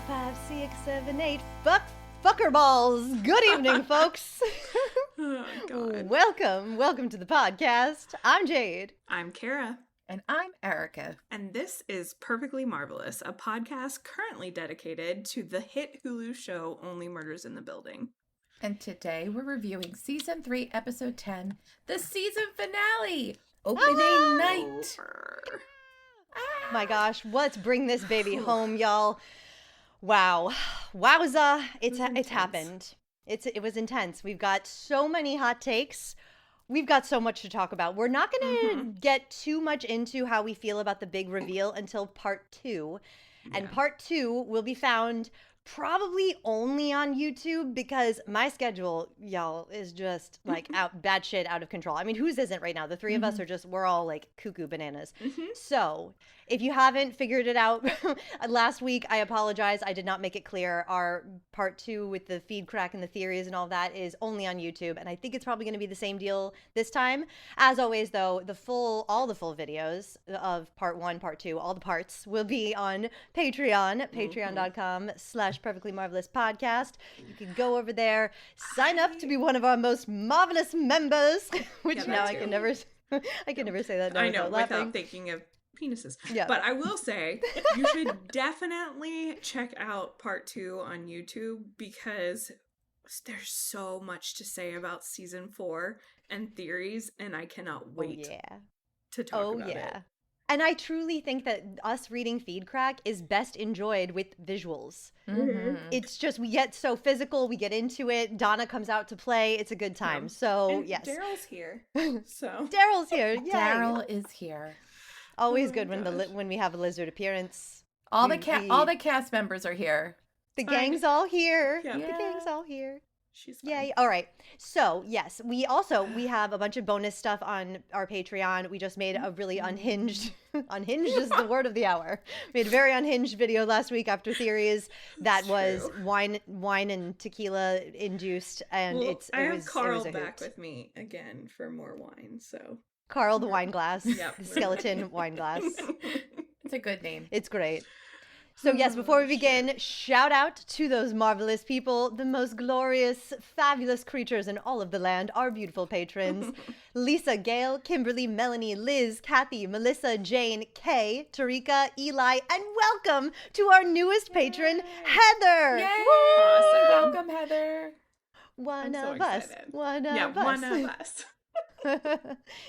5, 6, 7, 8. Fucker balls. Good evening, folks. Oh, God. Welcome to the podcast. I'm Jade. I'm Kara. And I'm Erica. And this is Perfectly Marvelous, a podcast currently dedicated to the hit Hulu show Only Murders in the Building. And today we're reviewing Season 3, Episode 10, the season finale, opening night. My gosh, let's bring this baby home, y'all. Wow. Wowza. It's happened. It was intense. We've got so many hot takes. We've got so much to talk about. We're not going to get too much into how we feel about the big reveal until part 2. And part 2 will be found probably only on YouTube because my schedule, y'all, is just like batshit out of control. I mean, whose isn't right now? The three of us are just, we're all like cuckoo bananas. So if you haven't figured it out, last week, I apologize. I did not make it clear. Our part 2 with the FeedCRACK and the theories and all that is only on YouTube. And I think it's probably going to be the same deal this time. As always, though, all the full videos of part 1, part 2, all the parts will be on Patreon, patreon.com/Perfectly Marvelous Podcast. You can go over there, sign up to be one of our most marvelous members, which now I can never say that. I know, without thinking of penises. Yeah. But I will say, you should definitely check out part 2 on YouTube because there's so much to say about season 4 and theories, and I cannot wait to talk about it. And I truly think that us reading FeedCRACK is best enjoyed with visuals. It's just, we get so physical, we get into it. Donna comes out to play. It's a good time. So, and yes. Daryl's here. So Daryl's here. Yay. Daryl is here. Always good when we have a lizard appearance. All the cast members are here. The gang's all here. Yeah. The gang's all here. She's fine. Yay. All right. So, yes, we have a bunch of bonus stuff on our Patreon. We just made a really unhinged is the word of the hour. We made a very unhinged video last week after theories that was wine and tequila induced, and I have Carl back with me again for more wine, so Carl the wine glass. The skeleton wine glass. It's a good name. It's great. So yes, before we begin, shout out to those marvelous people, the most glorious, fabulous creatures in all of the land, our beautiful patrons. Lisa, Gail, Kimberly, Melanie, Liz, Kathy, Melissa, Jane, Kay, Tarika, Eli, and welcome to our newest patron, Heather. Yay! Awesome. Welcome, Heather. One of us. One of us.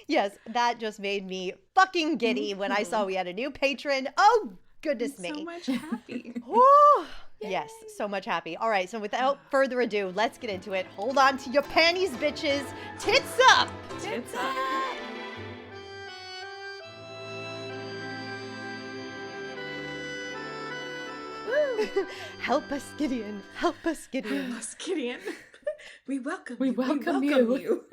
Yes, that just made me fucking giddy when I saw we had a new patron. Oh, goodness me. So much happy. Yes, so much happy. All right, so without further ado, let's get into it. Hold on to your panties, bitches. Tits up! Tits up. Woo! Help us, Gideon. Help us, Gideon. Help us, Gideon. We welcome you.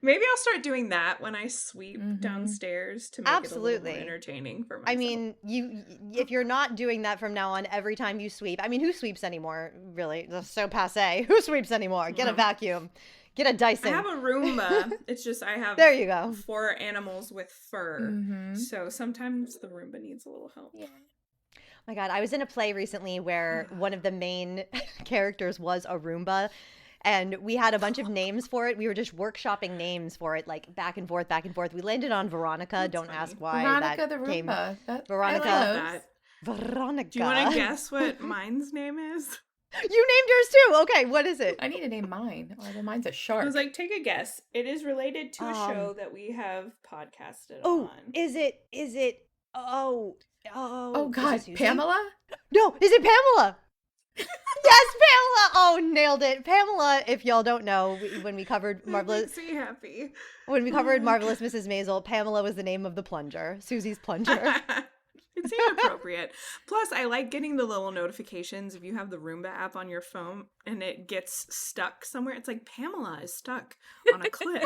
Maybe I'll start doing that when I sweep downstairs to make it a little more entertaining for myself. I mean, if you're not doing that from now on every time you sweep, I mean, who sweeps anymore, really? That's so passé. Who sweeps anymore? Get a vacuum. Get a Dyson. I have a Roomba. It's just I have there you go. 4 animals with fur. So sometimes the Roomba needs a little help. Yeah. Oh my God, I was in a play recently where one of the main characters was a Roomba. And we had a bunch of names for it. We were just workshopping names for it, like back and forth. We landed on Veronica. That's Don't funny. ask why Veronica that the came. Roomba. Veronica. I like that. Veronica. Do you want to guess what mine's name is? You named yours too. Okay, what is it? I need to name mine. Oh, mine's a shark. I was like, take a guess. It is related to a show that we have podcasted on. Is it? Oh God, Pamela? No, is it Pamela? Yes, Pamela! Oh, nailed it. Pamela, if y'all don't know, when we covered Marvelous... Makes me happy. When we covered Marvelous Mrs. Maisel, Pamela was the name of the plunger. Susie's plunger. It seemed appropriate. Plus, I like getting the little notifications if you have the Roomba app on your phone and it gets stuck somewhere. It's like, Pamela is stuck on a cliff.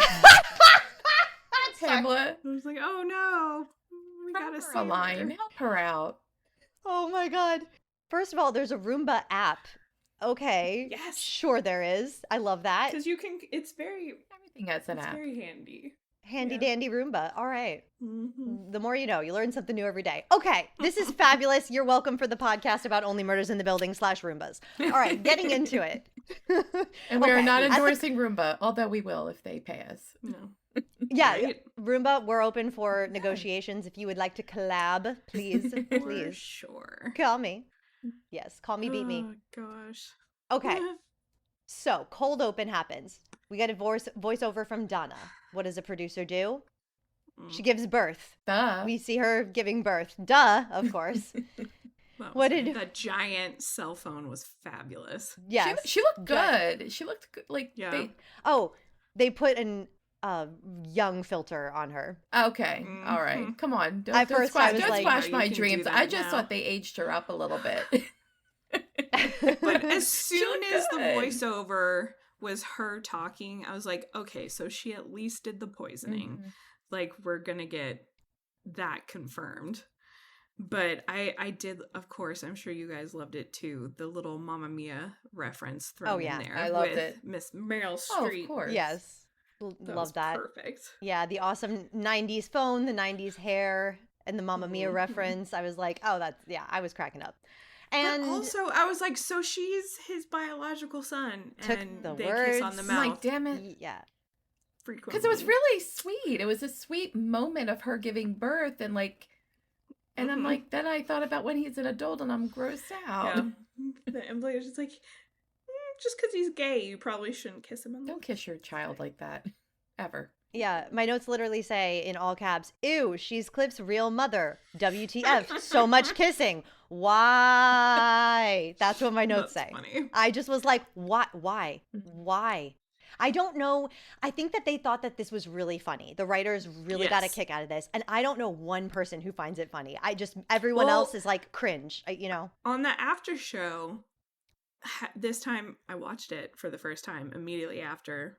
Pamela. I was like, oh no. We gotta see a line. Help her out. Oh my God. First of all, there's a Roomba app. Okay. Yes. Sure there is. I love that. Because you can, it's very... Everything has an app. It's very handy. Handy dandy Roomba. All right. Mm-hmm. The more you know, you learn something new every day. Okay, this is fabulous. You're welcome for the podcast about Only Murders in the Building / Roombas. All right, getting into it. And we are Okay. not endorsing Roomba, although we will if they pay us. No. Yeah, Right? Roomba, we're open for negotiations. If you would like to collab, please, For please sure. call me. Yes, call me, beat me. Oh gosh. Okay, so cold open happens. We get a voiceover from Donna. What does a producer do? She gives birth. Duh. We see her giving birth. Duh, of course. What did that giant cell phone was fabulous. yes? She looked good. She looked good. Like, Yeah. They put an young filter on her. okay. Mhm. All right. Come on. Don't, At don't first squash, I was don't like, squash "No, you my can do dreams. that I just now." thought they aged her up a little bit. But as soon looked as the good. voiceover was her talking, I was like, okay, so she at least did the poisoning. Mhm. Like, we're gonna get that confirmed. But I did, of course, I'm sure you guys loved it too, the little Mamma Mia reference thrown yeah. in there. I loved with it. Miss Meryl Oh, Streep. of course. Yes, That love was that. perfect. Yeah, the awesome '90s phone, the '90s hair, and the Mamma Mia Mhm. reference. I was like, oh, I was cracking up. And But also, I was like, so she's his biological son, Took and the they kiss on words. the I'm mouth like, damn it. yeah, frequently. Because it was really sweet. It was a sweet moment of her giving birth and like, and I'm Mhm. like, then I thought about when he's an adult and I'm grossed out. Yeah. The employee was just like, just because he's gay, you probably shouldn't kiss him on the Don't kiss your child like that. Ever. yeah. My notes literally say in all caps, "Ew, she's Cliff's real mother. WTF? So much kissing. Why?" That's what my notes That's say. funny. I just was like, "What? Why? Why?" I don't know. I think that they thought that this was really funny. The writers really got a Yes. kick out of this, and I don't know one person who finds it funny. Everyone Well- else is like cringe. You know. On the after show, this time I watched it for the first time immediately after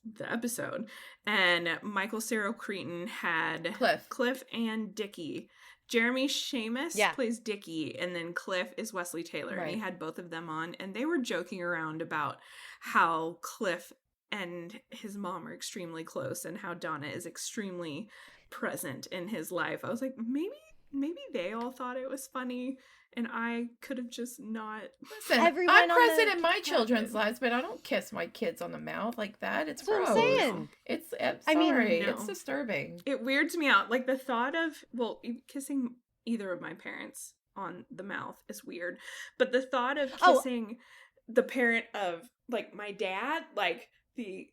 the episode, and Michael Cyril Cretan had Cliff. and Dickie. Jeremy Shamus Yeah. plays Dickie, and then Cliff is Wesley Taylor. And he Right. had both of them on, and they were joking around about how Cliff and his mom are extremely close, and how Donna is extremely present in his life. I was like, maybe they all thought it was funny, and I could have just not. Listen, Everyone I'm on present the- in my children's lives, but I don't kiss my kids on the mouth like that. It's That's what I'm gross. saying. I'm I mean, sorry. no. It's disturbing. It weirds me out. Like the thought of, well, kissing either of my parents on the mouth is weird, but the thought of Oh. kissing the parent of like my dad, like the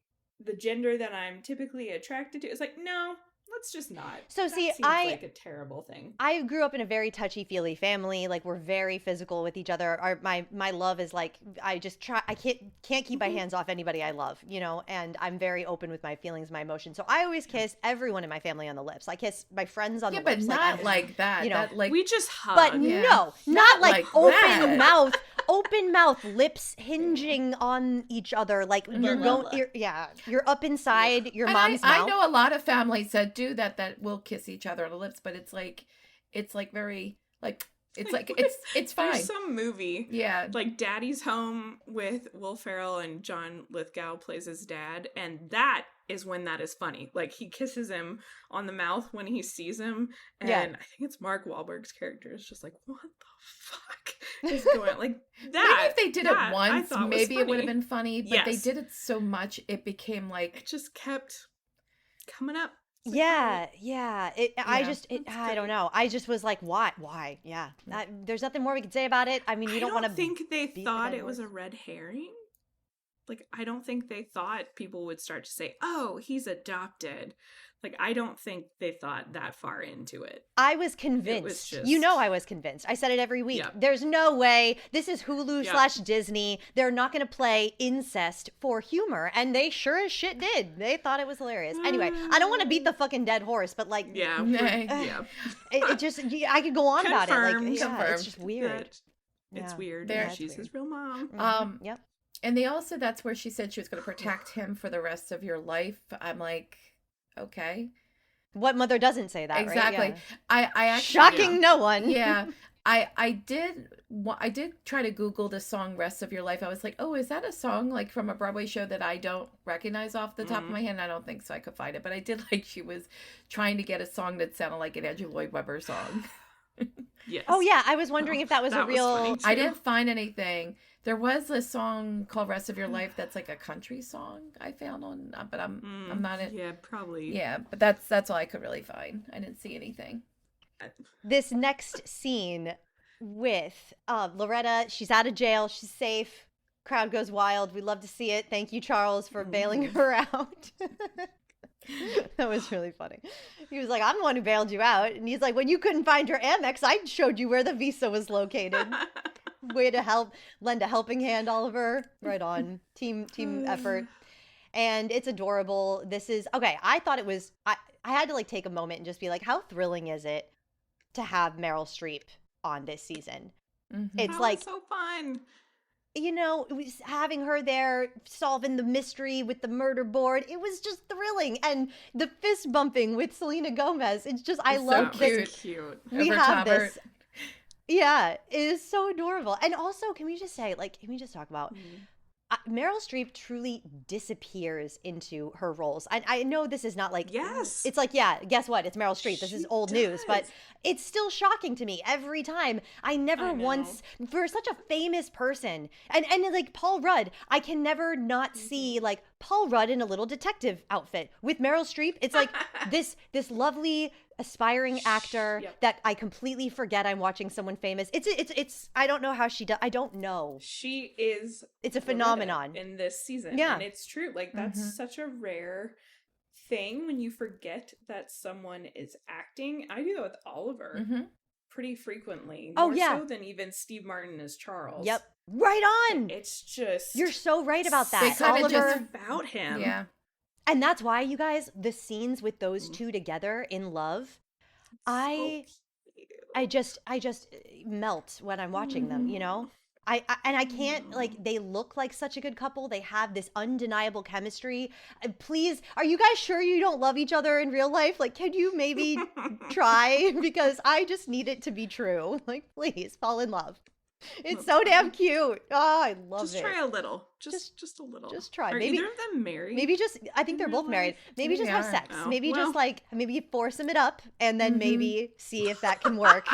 gender that I'm typically attracted to, is like, no, let's just not. So, That see, seems like a terrible thing. I grew up in a very touchy-feely family. Like, we're very physical with each other. My love is like, I can't keep my hands off anybody I love, you know, and I'm very open with my feelings, my emotions. So I always kiss everyone in my family on the lips. I kiss my friends on Yeah, the but lips. not like that. you know, That, like, We just hug. But Yeah. no, not Not like like open that. mouth, open mouth, lips hinging on each other. Like you're up inside your and mom's I mouth. know a lot of families that do that will kiss each other on the lips, but it's like very like it's fine. There's some movie. Yeah. Like Daddy's Home with Will Ferrell and John Lithgow plays his dad, and that is when that is funny. Like he kisses him on the mouth when he sees him, and Yeah. I think it's Mark Wahlberg's character is just like, what the fuck is going on? Like that. Maybe if they did that it I once, thought was maybe it would have funny. been funny, but they Yes. did it so much it became It like just kept coming up. It's like, Yeah. I Yeah. I don't know. I just was like, why? Yeah. There's nothing more we can say about it. I mean, you don't want to think they beat the thought dead it was a horse. red herring. Like, I don't think they thought people would start to say, oh, he's adopted. Like, I don't think they thought that far into it. I was convinced. just- You know, I was convinced. I said it every week. Yeah. There's no way. This is Hulu Yeah. / Disney. They're not going to play incest for humor. And they sure as shit did. They thought it was hilarious. Anyway, I don't want to beat the fucking dead horse, but like, Yeah. Nay. Yeah. it just, I could go on about it. Like, Confirmed. yeah, Confirmed. it's just weird. That it's Yeah. weird. There- that she's his real mom. Mhm. Yep. and they also that's where she said she was going to protect him for the rest of your life. I'm like, okay. What mother doesn't say that, Exactly. right? Yeah. I actually Shocking no one. yeah. I did try to Google the song "Rest of Your Life." I was like, oh, is that a song like from a Broadway show that I don't recognize off the top of my head? I don't think so. I could find it, but I did like she was trying to get a song that sounded like an Andrew Lloyd Webber song. Yes. Oh yeah, I was wondering if that was a real. I didn't find anything. There was a song called "Rest of Your Life" that's like a country song I found on, but I'm not in. Yeah, probably. Yeah, but that's all I could really find. I didn't see anything. This next scene with Loretta, she's out of jail, she's safe. Crowd goes wild. We love to see it. Thank you, Charles, for bailing her out. That was really funny. He was like, I'm the one who bailed you out. And he's like, when you couldn't find your Amex, I showed you where the visa was located. Way to lend a helping hand, Oliver. Right on. Team effort. And it's adorable. This is, okay, I thought it was, I had to like take a moment and just be like, how thrilling is it to have Meryl Streep on this season? Mm-hmm. It's that like, was so fun. You know, it was having her there solving the mystery with the murder board. It was just thrilling. And the fist bumping with Selena Gomez. It's just, I love this. Cute. We have this. Yeah, it is so adorable. And also, can we just say, like, can we just talk about Meryl Streep truly disappears into her roles. I know this is not like, yes, it's like, yeah, guess what? It's Meryl Streep. This is old news, but it's still shocking to me every time. I never once, for such a famous person, and like Paul Rudd, I can never not see like Paul Rudd in a little detective outfit with Meryl Streep. It's like this lovely aspiring actor that I completely forget I'm watching someone famous. It's I don't know how she does. I don't know. She is. It's a phenomenon in this season. Yeah, and it's true. Like that's such a rare thing when you forget that someone is acting. I do that with Oliver pretty frequently. More so than even Steve Martin as Charles. Yep, right on. It's just you're so right about that. It's Oliver just about him. Yeah. And that's why, you guys, the scenes with those two together in love, I just melt when I'm watching them, you know? I can't, like, they look like such a good couple. They have this undeniable chemistry. Please, are you guys sure you don't love each other in real life? Like, could you maybe try? Because I just need it to be true. Like, please, fall in love. It's so damn cute. Oh, I love it. Just try a little. Just a little. Just try. Are Maybe either of them married? Maybe just, I think they're both married. Maybe just have sex. Oh, maybe just like, maybe foursome it up and then maybe see if that can work.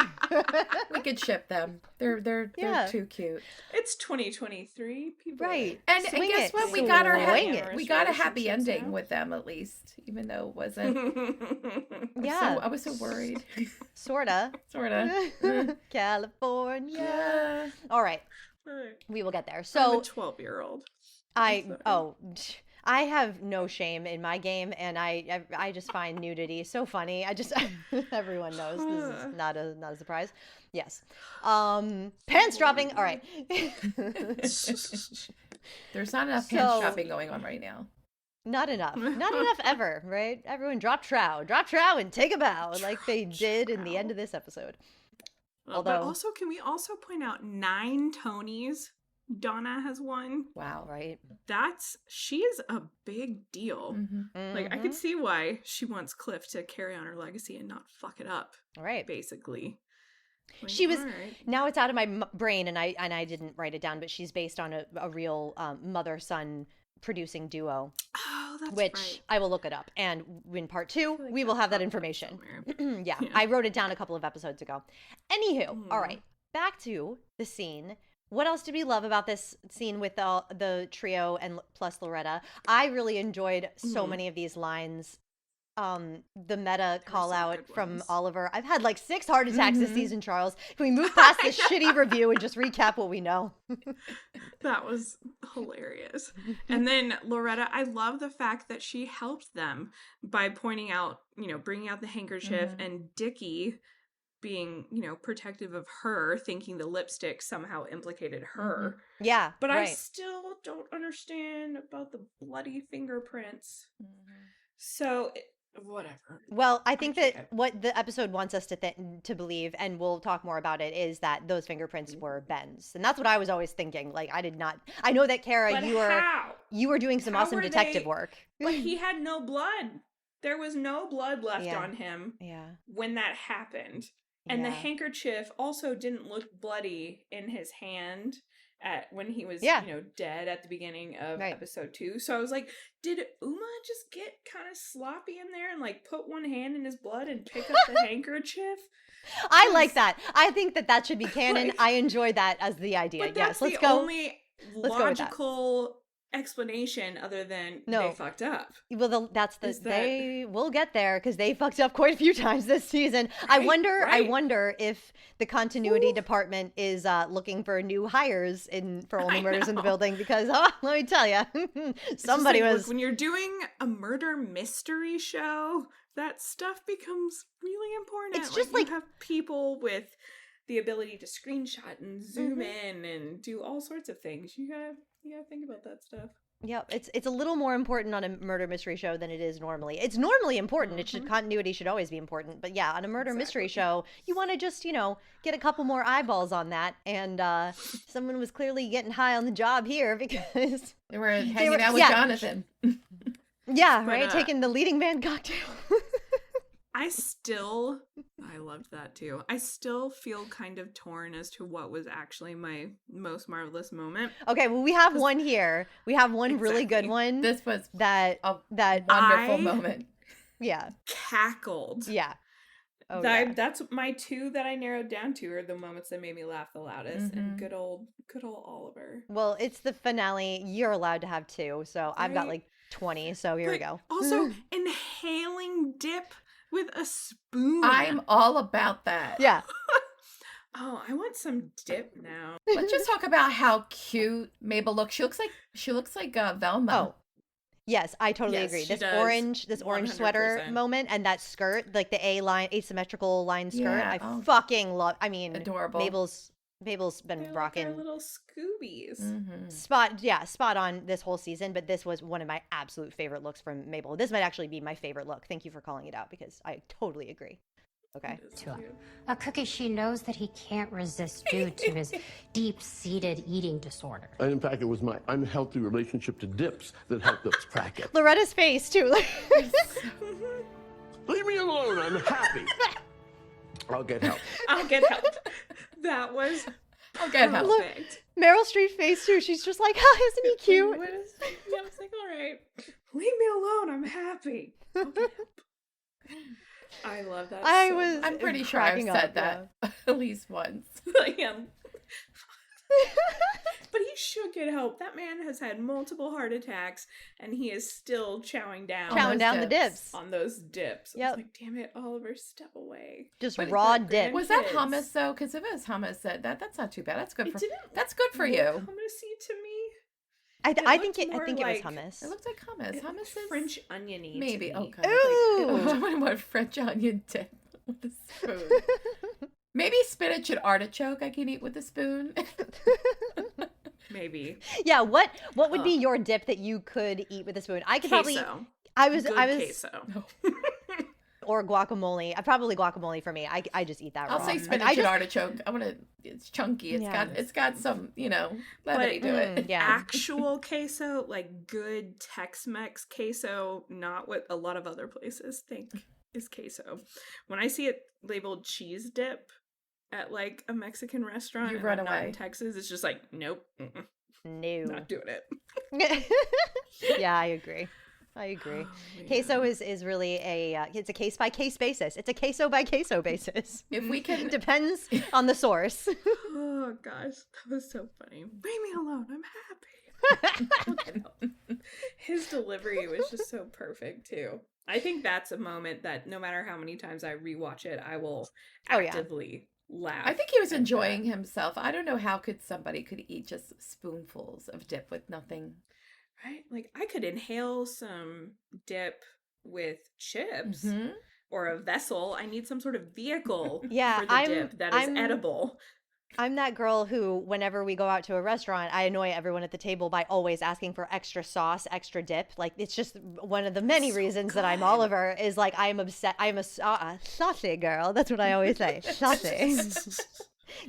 We could ship them. They're too cute. It's 2023, people. Right. And Swing guess it. what? We got Swing a happy ending with them at least, even though it wasn't. Yeah. I was so worried. Sorta. California. Yeah. All right. We will get there. So I'm a 12-year-old. I have no shame in my game, and I just find nudity so funny. Everyone knows this is not a surprise. Yes. Pants dropping. All right. There's not enough pants dropping going on right now. Not enough ever, right? Everyone drop trow and take a bow like they did in the end of this episode. But also, can we also point out 9 Tonys Donna has won? Wow, right? She is a big deal. Like, I could see why she wants Cliff to carry on her legacy and not fuck it up. Right. Basically. Like, she was, now it's out of my brain and I didn't write it down, but she's based on a real mother-son producing duo. Oh, that's which right. I will look it up. And in part 2, we will have that information. Yeah, I wrote it down a couple of episodes ago. Anywho, all right, back to the scene. What else did we love about this scene with the trio and plus Loretta? I really enjoyed so many of these lines. The meta call out from Oliver. I've had like 6 heart attacks this season, Charles. Can we move past this shitty review and just recap what we know? That was hilarious. And then Loretta, I love the fact that she helped them by pointing out, bringing out the handkerchief and Dickie being, protective of her, thinking the lipstick somehow implicated her. Yeah. But I still don't understand about the bloody fingerprints. So whatever. Well, I think that what the episode wants us to believe, and we'll talk more about it, is that those fingerprints were Ben's, and that's what I was always thinking. Like, I know that Kara, but you were doing some awesome detective work. But he had no blood. There was no blood left on him. Yeah. When that happened, And the handkerchief also didn't look bloody in his hand when he was, dead at the beginning of episode 2. So I was like, did Uma just get kind of sloppy in there and like put one hand in his blood and pick up the handkerchief? I like that. I think that should be canon. I enjoy that as the idea. But that's let's the go. only logical explanation other than they fucked up. Well, they will get there because they fucked up quite a few times this season. I wonder if the continuity department is looking for new hires for Only Murders in the Building, because let me tell you, somebody was. Look, when you're doing a murder mystery show, that stuff becomes really important. It's just like you have people with the ability to screenshot and zoom in and do all sorts of things. You gotta think about that stuff. Yeah, it's a little more important on a murder mystery show than it is normally. It's normally important. Continuity should always be important. But yeah, on a murder mystery show, you want to just, get a couple more eyeballs on that. And someone was clearly getting high on the job here because they were hanging out with Jonathan. Yeah, right? Taking the leading man cocktail. I loved that too. I still feel kind of torn as to what was actually my most marvelous moment. Okay, well, we have one here. We have one really good one. This was that wonderful moment. Yeah. Cackled. Yeah. Oh, That's my two that I narrowed down to are the moments that made me laugh the loudest. And good old Oliver. Well, it's the finale. You're allowed to have 2, so I've got like 20. So here we go. Also, inhaling dip with a spoon. I'm all about that. Yeah. Oh, I want some dip now. Let's just talk about how cute Mabel looks. She looks like Velma. Oh, yes, I totally agree. This orange 100%. Sweater moment and that skirt, like the asymmetrical line skirt. Yeah. I fucking love. I mean, adorable. Mabel's been rocking. Like little Scoobies. Spot on this whole season. But this was one of my absolute favorite looks from Mabel. This might actually be my favorite look. Thank you for calling it out because I totally agree. Okay. A cookie she knows that he can't resist due to his deep-seated eating disorder. And in fact, it was my unhealthy relationship to dips that helped us crack it. Loretta's face too. Leave me alone. I'm happy. I'll get help. That was I'll get help. Look, Meryl Streep face too. She's just like, isn't he cute? Yeah, I was like, all right, leave me alone. I'm happy. I'll get help. I love that. I'm pretty sure I've said that at least once. But he should get help. That man has had multiple heart attacks, and he is still chowing down the dips. On those dips. Yep. I was like, damn it, Oliver, step away. Just raw dip. Was that hummus though? Because if it was hummus, that's not too bad. That's good for you. Hummusy to me. I think it was hummus. It looked like hummus. Hummus is French oniony. Maybe. To me. Okay. Ooh. I want French onion dip with a spoon. Maybe spinach and artichoke I can eat with a spoon. Maybe. Yeah. What would be your dip that you could eat with a spoon? I could queso. I was queso. Or guacamole. Probably guacamole for me. I just eat that raw. I'll say spinach and artichoke. It's chunky. It's got some, levity to it. Yeah. Actual queso, like good Tex-Mex queso, not what a lot of other places think is queso. When I see it labeled cheese dip at like a Mexican restaurant You run I'm away. not in Texas, it's just like, nope. No. Not doing it. Yeah, I agree. Oh, queso is really it's a case by case basis. It's a queso by queso basis. If we can depends on the source. Oh gosh, that was so funny. Leave me alone. I'm happy. His delivery was just so perfect too. I think that's a moment that no matter how many times I rewatch it, I will actively laugh. I think he was enjoying himself. I don't know how somebody could eat just spoonfuls of dip with nothing. Right? Like, I could inhale some dip with chips or a vessel. I need some sort of vehicle for the dip that is edible. I'm that girl who, whenever we go out to a restaurant, I annoy everyone at the table by always asking for extra sauce, extra dip. Like, it's just one of the many reasons that I'm Oliver is like, I am obsessed. I am a saucy girl. That's what I always say. Saucy.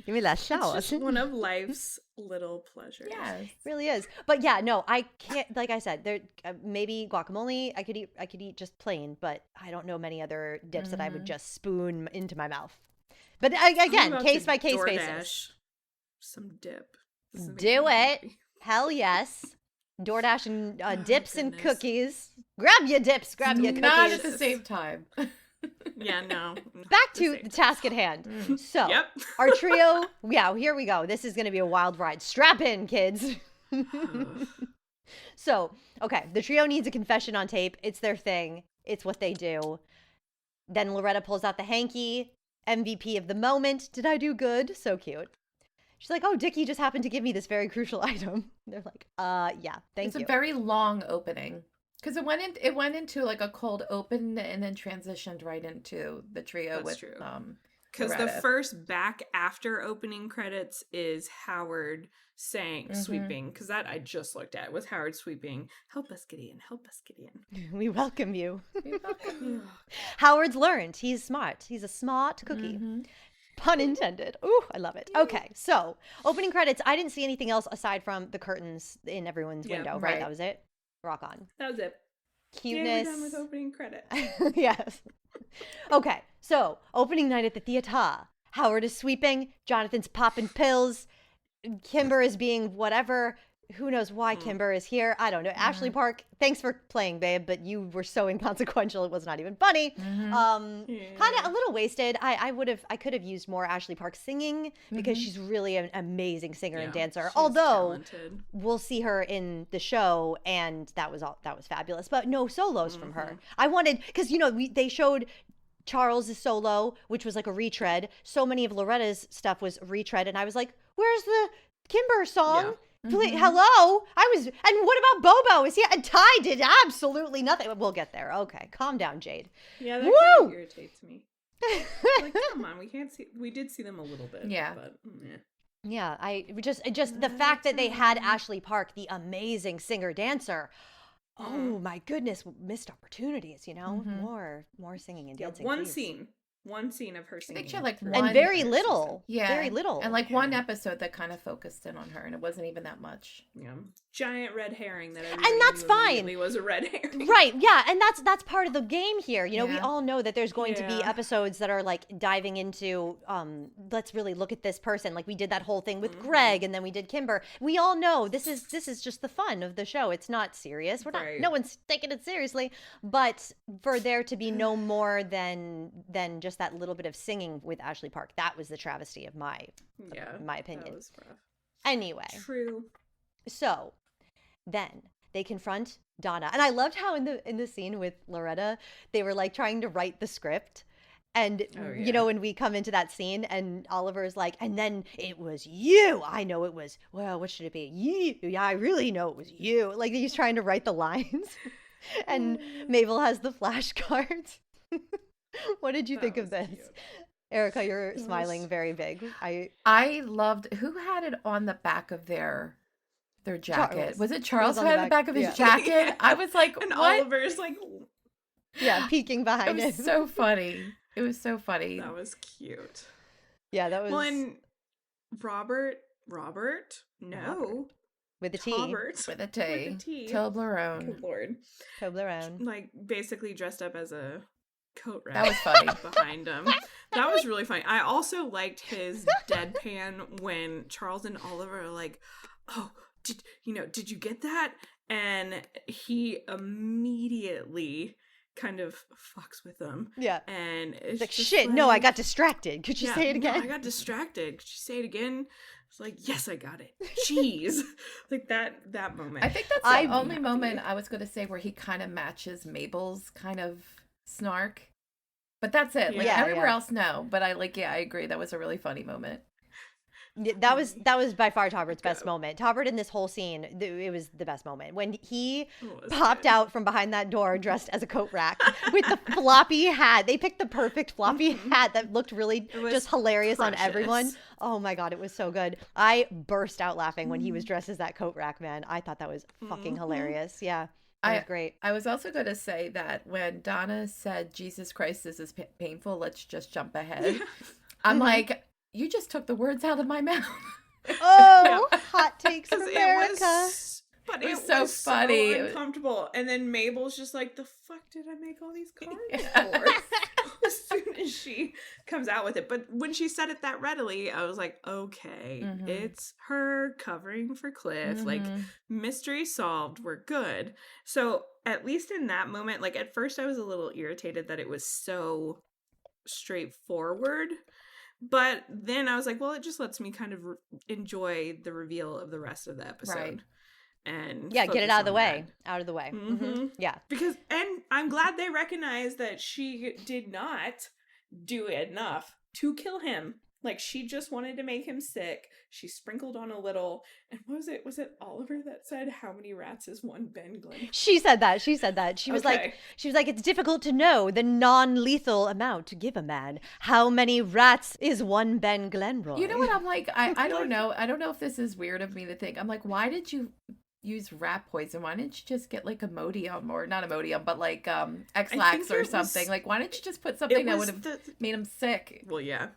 Give me that sauce. It's just one of life's little pleasures. Yes. It really is. But yeah, no, I can't, like I said, there maybe guacamole I could eat just plain, but I don't know many other dips that I would just spoon into my mouth. But I'm again, about case to by case DoorDash basis. some dip. This is Do making me it. happy. Hell yes. DoorDash and Oh, dips and goodness. cookies. Grab your dips, grab your Not cookies. at the same time. Yeah, no. Back to the task at hand. So, Yep. our trio, yeah, here we go. This is going to be a wild ride. Strap in, kids. So, okay, the trio needs a confession on tape. It's their thing. It's what they do. Then Loretta pulls out the hanky, MVP of the moment. Did I do good? So cute. She's like, oh, Dickie just happened to give me this very crucial item. They're like, yeah, thank you. It's a very long opening. Because it went into like a cold open and then transitioned right into the trio That's with true. Because the Loretta. first back after opening credits is Howard saying sweeping, because that I just looked at was Howard sweeping, help us Gideon, help us Gideon. We welcome you. Howard's learned. He's smart. He's a smart cookie. Pun intended. Ooh, I love it. Okay, so opening credits. I didn't see anything else aside from the curtains in everyone's window, right? right. That was it. Rock on. That was it. Cuteness. Yeah, we're done with opening credits. Yes. Okay, so opening night at the theater. Howard is sweeping. Jonathan's popping pills. Kimber is being whatever. Who knows why Kimber is here? I don't know. Ashley Park, thanks for playing, babe, but you were so inconsequential. It was not even funny. Kind of a little wasted. I could have used more Ashley Park singing because she's really an amazing singer and dancer. she's Although talented. we'll see her in the show, and that was fabulous. But no solos from her. I wanted, because they showed Charles' solo, which was like a retread. So many of Loretta's stuff was retread, and I was like, where's the Kimber song? Please, hello? And what about Bobo? Is he? And Ty did absolutely nothing. We'll get there. Okay, calm down, Jade. Yeah, that Woo! kind of irritates me. Like, come on, we did see them a little bit. Yeah. But, Yeah, just the fact that they had Ashley Park, the amazing singer dancer. Oh my goodness, missed opportunities. More singing and dancing. please. One scene of her I singing. think she had like for one And very entire little. Yeah. Very little. And like one episode that kind of focused in on her, and it wasn't even that much. season. Yeah. Giant red herring that And that's knew fine. immediately was a red herring. Right, yeah, and that's part of the game here. We Yeah. all know that there's going to be Yeah. episodes that are like diving into let's really look at this person. Like we did that whole thing with Greg, and then we did Kimber. We all know this is just the fun of the show. It's not serious. We're not Right. no one's taking it seriously, but for there to be no more than just that little bit of singing with Ashley Park, that was the travesty of my opinion. That was rough. Anyway, True. so then they confront Donna, and I loved how in the scene with Loretta, they were like trying to write the script, and when we come into that scene, and Oliver's like, and then it was you. I know it was. Well, what should it be? You. Yeah, I really know it was you. Like he's trying to write the lines, and Mabel has the flashcards. What did you think of this? Cute. Erica, you're smiling very big. I loved who had it on the back of their jacket. Charles. Was it Charles It was who on had the the back of his back, jacket? I was like, And what? Oliver's like, Yeah, peeking It behind was him. so funny. It was so funny. that was cute. Yeah, that was Well, and Robert, no, with the T. Robert With a T. With a T. Toblerone. Good Lord, Toblerone. like basically dressed up as a coat rack. That was funny. Behind him. That was really funny. I also liked his deadpan when Charles and Oliver are like, "Oh, did you get that?" And he immediately kind of fucks with them. Yeah. And It's it's like, just shit, no, I got distracted. Could you say it No, again? I got distracted. Could you say it again? It's like, yes, I got it. Jeez. Like that moment. I think that's the only moment I was going to say where he kind of matches Mabel's kind of snark. But that's it. Like Yeah, everywhere yeah. else, no. But I agree. That was a really funny moment. Yeah, that was by far Taubert's best moment. Taubert in this whole scene, it was the best moment when he popped out from behind that door dressed as a coat rack with the floppy hat. They picked the perfect floppy hat that looked really was just hilarious on everyone. precious. Oh my god, it was so good. I burst out laughing when he was dressed as that coat rack man. I thought that was fucking hilarious. Yeah, that was great. I was also going to say that when Donna said, Jesus Christ, this is painful, let's just jump ahead. I'm like, you just took the words out of my mouth. Oh, hot takes from Because America. But It it was was so so funny. uncomfortable. And then Mabel's just like, the fuck did I make all these cards Yeah. for? as soon as she comes out with it. But when she said it that readily, I was like, okay, it's her covering for Cliff. Like, mystery solved. We're good. So at least in that moment, like at first I was a little irritated that it was so straightforward. But then I was like, well, it just lets me kind of enjoy the reveal of the rest of the episode. Right. And get it out of the way. that. Out of the way. Yeah. Because, and I'm glad they recognized that she did not do enough to kill him. Like, she just wanted to make him sick. She sprinkled on a little. And what was it? Was it Oliver that said, how many rats is one Ben Glenn? She said that. She was like, it's difficult to know the non-lethal amount to give a man. How many rats is one Ben Glenroy? You know what I'm like? I don't know. I don't know if this is weird of me to think. I'm like, why did you use rat poison? Why didn't you just get like Imodium, or not Imodium, but like X-Lax or something? Like, why didn't you just put something that would have made him sick? Well, yeah.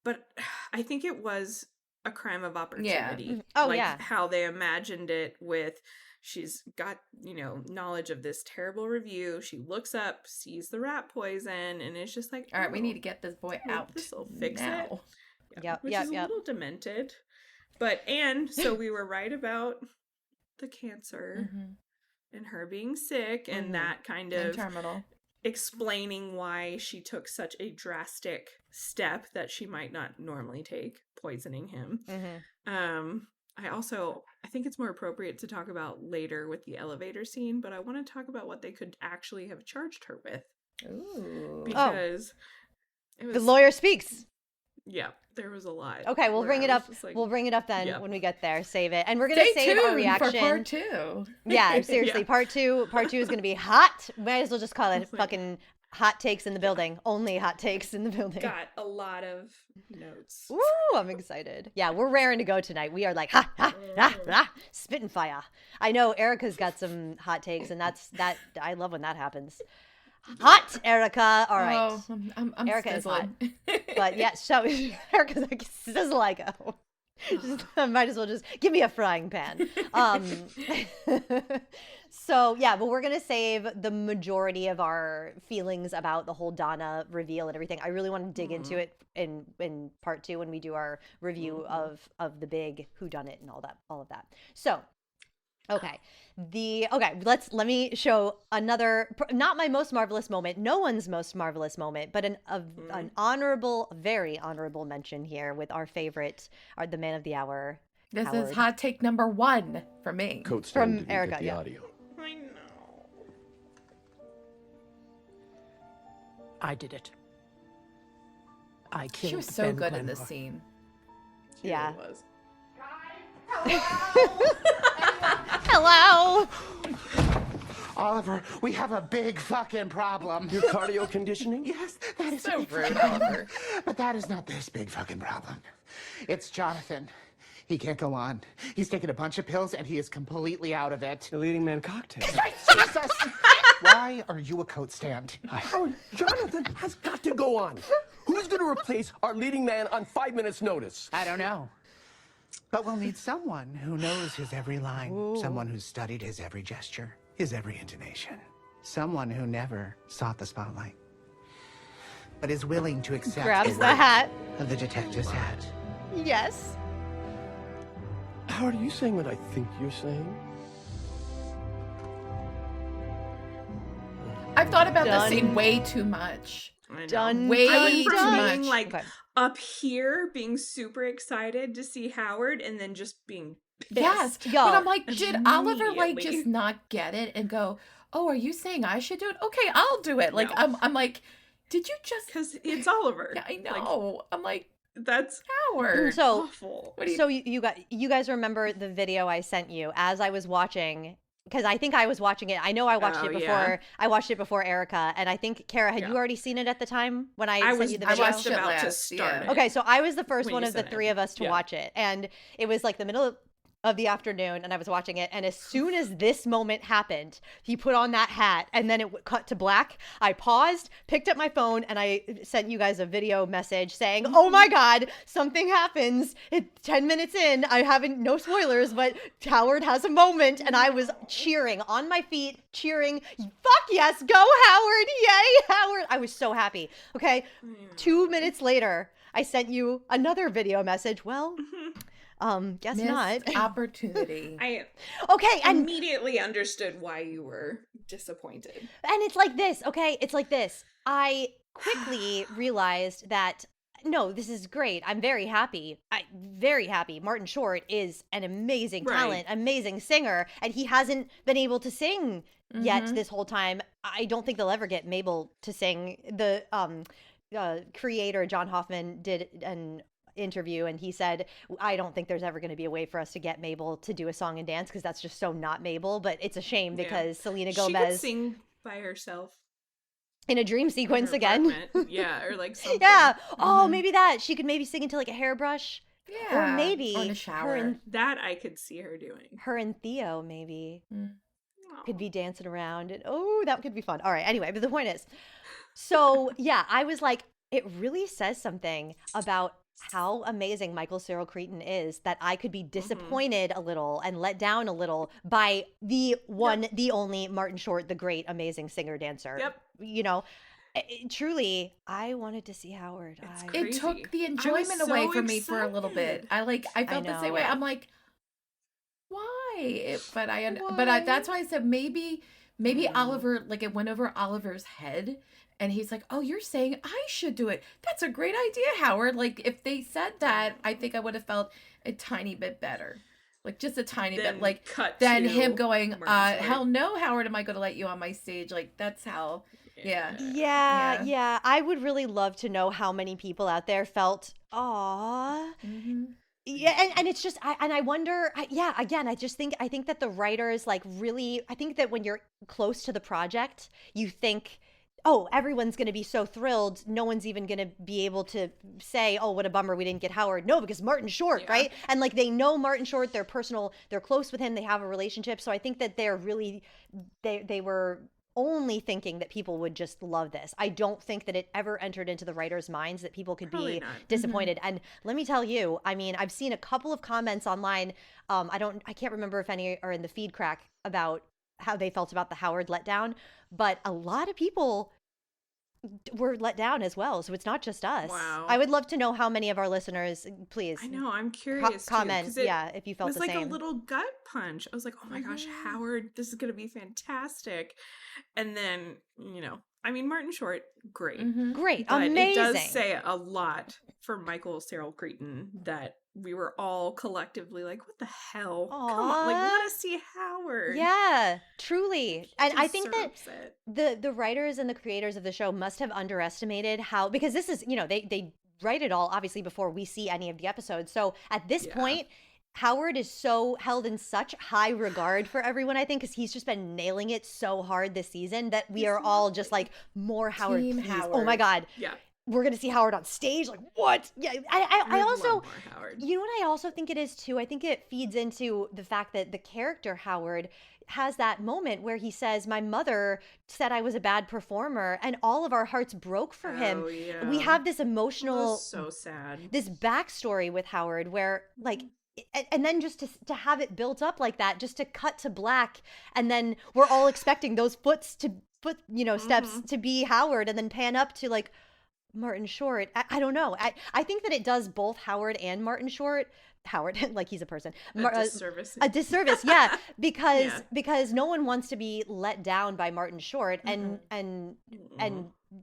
But I think it was a crime of opportunity. Yeah. Oh, like, yeah. how they imagined it with, she's got, knowledge of this terrible review. She looks up, sees the rat poison, and it's just like, all right, we need to get this boy out. This'll fix now. it. Yeah, which is a little demented. But, and so we were right about the cancer and her being sick and that kind of terminal. Explaining why she took such a drastic step that she might not normally take, poisoning him. I think it's more appropriate to talk about later with the elevator scene, but I want to talk about what they could actually have charged her with. Ooh. Because it was, the lawyer speaks. Yeah, there was a lot. Okay, we'll bring it up. Like, we'll bring it up then when we get there. Save it, and we're gonna save our reaction for part 2. Yeah, seriously, part two. Part 2 is gonna be hot. Might as well just call it fucking hot takes in the building. Only hot takes in the building. Got a lot of notes. Ooh, I'm excited. Yeah, we're raring to go tonight. We are like spitting fire. I know Erica's got some hot takes, and that's that. I love when that happens. Hot, Erica. All right. Oh, I'm Erica sizzling. is hot. But yeah, so Erica's like, sizzle I go. Might as well just give me a frying pan. So yeah, but we're gonna save the majority of our feelings about the whole Donna reveal and everything. I really want to dig into it in part 2 when we do our review of the big whodunit and all of that. So okay. Let me show another, not my most marvelous moment, no one's most marvelous moment, but an honorable, very honorable mention here with our favorite, the man of the hour. This Howard. is hot take number 1 for me. Coat From stand, Erica, get the yeah. audio. I know. I did it. I killed She was so Ben good in Glenroy. this scene. She Yeah. really was. Hello. Oliver, we have a big fucking problem. Your cardio conditioning? Yes, that is So a big rude, fucking Oliver. problem. But that is not this big fucking problem. It's Jonathan. He can't go on. He's taken a bunch of pills and he is completely out of it. The leading man cocktail. Jesus! Why are you a coat stand? Howard, Jonathan has got to go on. Who's going to replace our leading man on 5 minutes' notice? I don't know. But we'll need someone who knows his every line. Someone who's studied his every gesture, his every intonation. Someone who never sought the spotlight, but is willing to accept Grabs the hat. of the detective's hat. Yes. Howard, are you saying what I think you're saying? I've thought about Done. this scene way too much. I know. Done. Way I went too from much. being like Okay. up here, being super excited to see Howard, and then just being pissed. Yes. Y'all. But I'm like, did Oliver like Immediately. just not get it and go, "Oh, are you saying I should do it? Okay, I'll do it." Like No. I'm like, did you just Because it's Oliver. Yeah, I Like, know. I'm like, that's Howard. So awful. What do you So you guys remember the video I sent you as I was watching, because I think I was watching it. I know I watched Oh, it before. yeah. I watched it before Erica, and I think Kara, had Yeah. you already seen it at the time when I I sent was you the I video? watched it about to last, start yeah. it. Okay, so I was the first When one you of the sent it. 3 of us to Yeah. watch it, and it was like the middle of the afternoon, and I was watching it, and as soon as this moment happened, he put on that hat, and then it cut to black. I paused, picked up my phone, and I sent you guys a video message saying, oh my God, something happens. It's 10 minutes in. I haven't, no spoilers, but Howard has a moment, and I was cheering on my feet, cheering, fuck yes, go Howard, yay Howard. I was so happy. Okay, 2 minutes later, I sent you another video message. Well, guess Missed not. opportunity. I Okay, and immediately understood why you were disappointed. And it's like this, okay? It's like this. I quickly realized that, no, this is great. I'm very happy. Very happy. Martin Short is an amazing talent, amazing singer, and he hasn't been able to sing yet this whole time. I don't think they'll ever get Mabel to sing. The creator, John Hoffman, did an interview, and he said, I don't think there's ever going to be a way for us to get Mabel to do a song and dance, because that's just so not Mabel. But it's a shame because Selena Gomez, she could sing by herself in a dream sequence again. Yeah, or like something. Yeah. Oh, maybe that she could maybe sing into like a hairbrush. Yeah. Or maybe or in a shower. That I could see her doing. Her and Theo maybe Aw. could be dancing around, and oh, that could be fun. All right. Anyway, but the point is, so yeah, I was like, it really says something about how amazing Michael Cyril Cretin is that I could be disappointed a little and let down a little by the one, the only Martin Short, the great, amazing singer dancer. Yep. You know, truly, I wanted to see Howard. It took the enjoyment so away from me for a little excited. bit. I felt the same way. I'm like, why? But that's why I said maybe Oliver, like it went over Oliver's head. And he's like, oh, you're saying I should do it. That's a great idea, Howard. Like, if they said that, I think I would have felt a tiny bit better. Like, just a tiny bit. Like, than him going, hell no, Howard, am I going to let you on my stage? Like, that's how, Yeah. I would really love to know how many people out there felt, aw. Yeah, and it's just, I wonder, again, I think that the writers, like, really, I think that when you're close to the project, you think, oh, everyone's going to be so thrilled. No one's even going to be able to say, oh, what a bummer we didn't get Howard. No, because Martin Short, right? And like they know Martin Short, they're close with him, they have a relationship. So I think that they're really, they were only thinking that people would just love this. I don't think that it ever entered into the writers' minds that people could be disappointed. And let me tell you, I mean, I've seen a couple of comments online. I can't remember if any are in the FeedCRACK about how they felt about the Howard letdown, but a lot of people were let down as well. So it's not just us. Wow. I would love to know how many of our listeners, please. I know, I'm curious. Comment, if you felt the same. It was like a little gut punch. I was like, oh my gosh, Howard, this is going to be fantastic. And then, I mean, Martin Short, great. Great, but amazing. It does say a lot for Michael Cyril Cretin that we were all collectively like, what the hell? Aww. Come on, like, let us see Howard. Yeah, truly. And I think that the writers and the creators of the show must have underestimated how, because this is, they write it all obviously before we see any of the episodes. So at this point, Howard is so held in such high regard for everyone, I think, because he's just been nailing it so hard this season that we are all just like, more Howard, Team please. Howard. Oh my God. Yeah. We're going to see Howard on stage. Like, what? Yeah. I also, love more Howard. You know what I also think it is too? I think it feeds into the fact that the character Howard has that moment where he says, my mother said I was a bad performer, and all of our hearts broke for him. Yeah. We have this emotional, so sad, this backstory with Howard where like, and then just to have it built up like that, just to cut to black, and then we're all expecting those steps to be Howard, and then pan up to like Martin Short. I don't know. I think that it does both Howard and Martin Short. Howard, like he's a person. A disservice, yeah. Because no one wants to be let down by Martin Short, and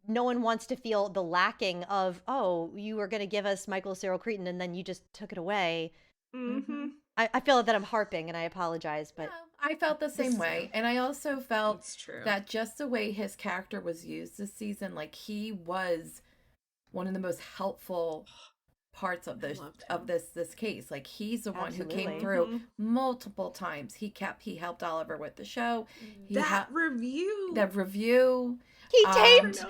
no one wants to feel the lacking of, oh, you were going to give us Michael Cyril Cretin and then you just took it away. I feel that I'm harping, and I apologize, but I felt the same way. And I also felt that just the way his character was used this season, like he was one of the most helpful parts of this case. Like he's the one who came through multiple times. He helped Oliver with the show. That review. He taped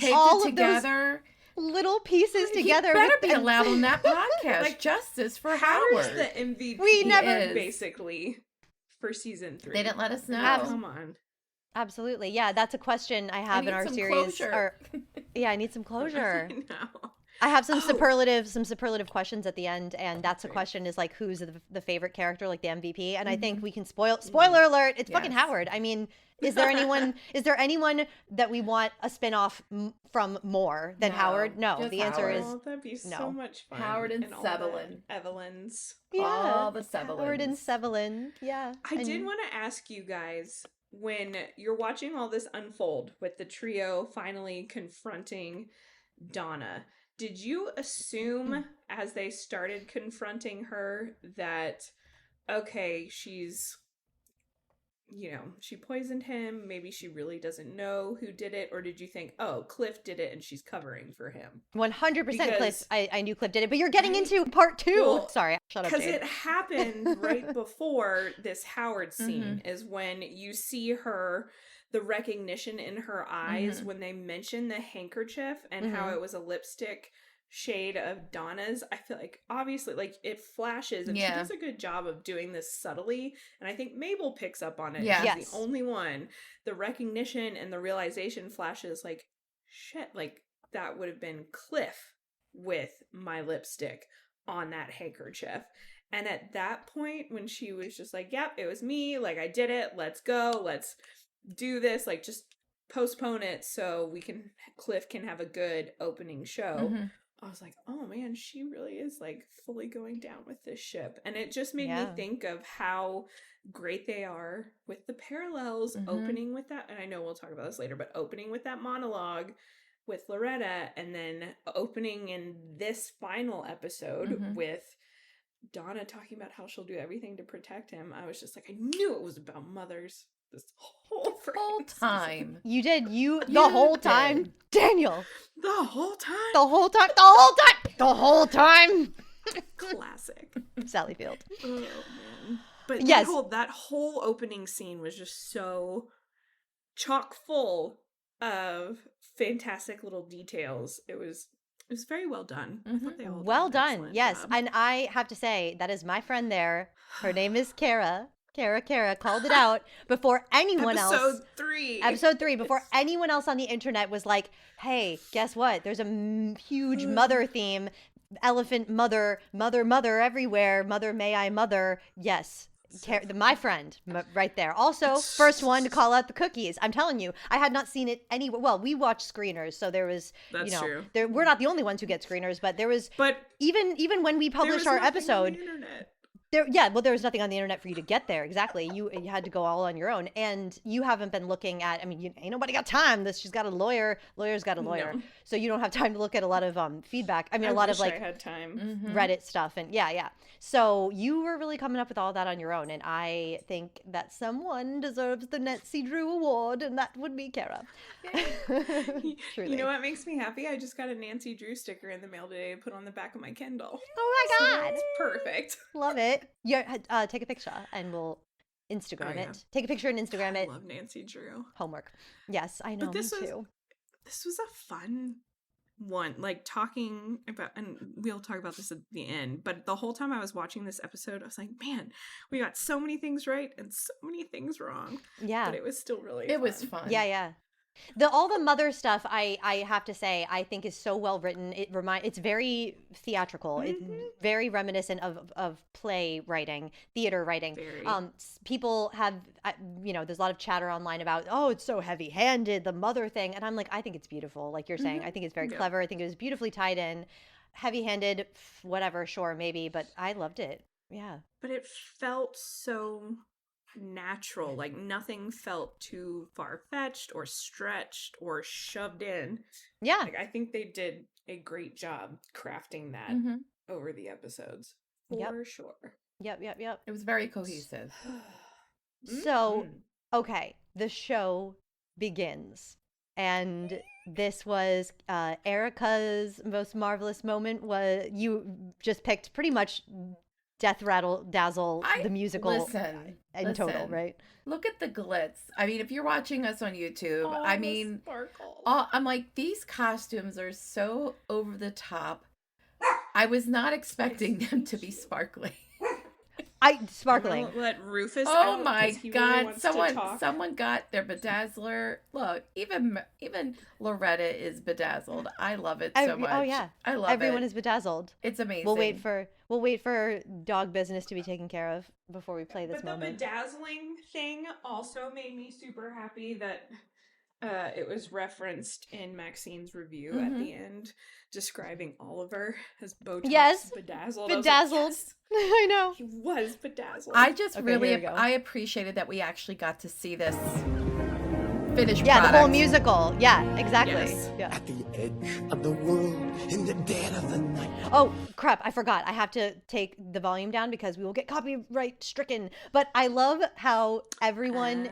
it all together. Of those little pieces together. He better be allowed on that podcast. broadcast Like, justice for Howard's Howard. the MVP. We never- is. basically for season 3. They didn't let us know. Come on. Absolutely. Yeah, that's a question I have in need our some series. closure. Yeah, I need some closure. I know. I have some Oh. superlative questions at the end, and that's a Right. question is like who's the favorite character, like the MVP, and I Mm-hmm. think we can spoiler alert, it's fucking Yes. Howard. I mean, is there anyone that we want a spin-off from more than No, Howard? No, just the answer Howard. is Oh, that'd be no. so much fun. Howard and all the Sevelin. Evelyns. All the Howard and Sevelins. Sevelin. Yeah. I did want to ask you guys, when you're watching all this unfold with the trio finally confronting Donna, did you assume as they started confronting her that, okay, she's, she poisoned him, maybe she really doesn't know who did it, or did you think, oh, Cliff did it and she's covering for him? 100% Cliff. Because- I knew Cliff did it, but you're getting into part 2. Well, Sorry, shut up, Because Jade. it happened right before this Howard scene, is when you see her, the recognition in her eyes when they mention the handkerchief and how it was a lipstick shade of Donna's. I feel like obviously like it flashes, and she Yeah. does a good job of doing this subtly, and I think Mabel picks up on it. Yeah. She's Yes. the only one. The recognition and the realization flashes like, shit, like that would have been Cliff with my lipstick on that handkerchief. And at that point, when she was just like, yep, it was me, like I did it, let's go, let's do this, like just postpone it so Cliff can have a good opening show. Mhm. I was like, oh man, she really is like fully going down with this ship. And it just made me Yeah. think of how great they are with the parallels, opening with that, and I know we'll talk about this later, but opening with that monologue with Loretta, and then opening in this final episode with Donna talking about how she'll do everything to protect him. I was just like, I knew it was about mothers this whole Whole freaking season. time. You did. The whole time. did. Daniel. The whole time. The whole time. The whole time. The whole time. Classic. Sally Field. Oh man. But Yes. that whole opening scene was just so chock full of fantastic little details. It was very well done. I thought they all did Well an done. excellent Yes. job. And I have to say, that is my friend there. Her name is Kara. Kara called it out before anyone else. Episode 3, before anyone else on the internet was like, hey, guess what? There's a huge mother theme. Elephant mother everywhere. Mother, may I mother. Yes. My friend right there. Also, first one to call out the cookies. I'm telling you, I had not seen it anywhere. Well, we watched screeners, so there was, That's true. we're not the only ones who get screeners, but there was, But even when we there publish was our nothing on episode, the internet. there was nothing on the internet for you to get there. Exactly. You had to go all on your own, and you haven't been looking at, I mean, ain't nobody got time. She's got a lawyer. Lawyer's got a lawyer. No. So you don't have time to look at a lot of feedback. I mean, I a lot of wish like I had time. Reddit stuff, and yeah. So you were really coming up with all that on your own, and I think that someone deserves the Nancy Drew Award, and that would be Kara. Truly. You know what makes me happy? I just got a Nancy Drew sticker in the mail today to put on the back of my Kindle. Oh my So God. it's perfect. Love it. Yeah, take a picture and we'll Instagram Oh, yeah. it. Take a picture and Instagram I it. love Nancy Drew. Homework. Yes, I know. But this me was too. this was a fun one. Like talking about, and we'll talk about this at the end, but the whole time I was watching this episode, I was like, man, we got so many things right and so many things wrong. Yeah. But it was still really It was fun. Yeah. All the mother stuff, I have to say, I think is so well written. It's very theatrical. It's very reminiscent of play writing, theater writing. Very. People have, there's a lot of chatter online about, oh, it's so heavy-handed, the mother thing, and I'm like, I think it's beautiful. Like you're saying, I think it's very clever. I think it was beautifully tied in. Heavy-handed, whatever, sure, maybe, but I loved it. Yeah. But it felt so natural. Like nothing felt too far-fetched or stretched or shoved in. Yeah. Like I think they did a great job crafting that over the episodes. For sure. Yep. It was very cohesive. So, okay, the show begins. And this was Erica's most marvelous moment. Was you just picked pretty much Death Rattle Dazzle, the musical in total, right? Look at the glitz. I mean, if you're watching us on YouTube, Oh, I the mean, sparkle. I'm like, these costumes are so over the top. I was not expecting them to be sparkly. Sparkling. Let Rufus Oh out my 'cause he really God! wants to talk. Someone got their bedazzler. Look, even Loretta is bedazzled. I love it so much. Oh yeah, I love everyone it. is bedazzled. It's amazing. We'll wait for dog business to be taken care of before we play this But moment. the bedazzling thing also made me super happy that it was referenced in Maxine's review at the end, describing Oliver as Botox bedazzled. Bedazzled. I know. He was bedazzled. I just Okay, really here we go. I appreciated that we actually got to see this finished Yeah, product. the whole musical. Yeah, exactly. Yes. Yeah. At the edge of the world, in the dead of the night. Oh, crap. I forgot. I have to take the volume down because we will get copyright stricken. But I love how everyone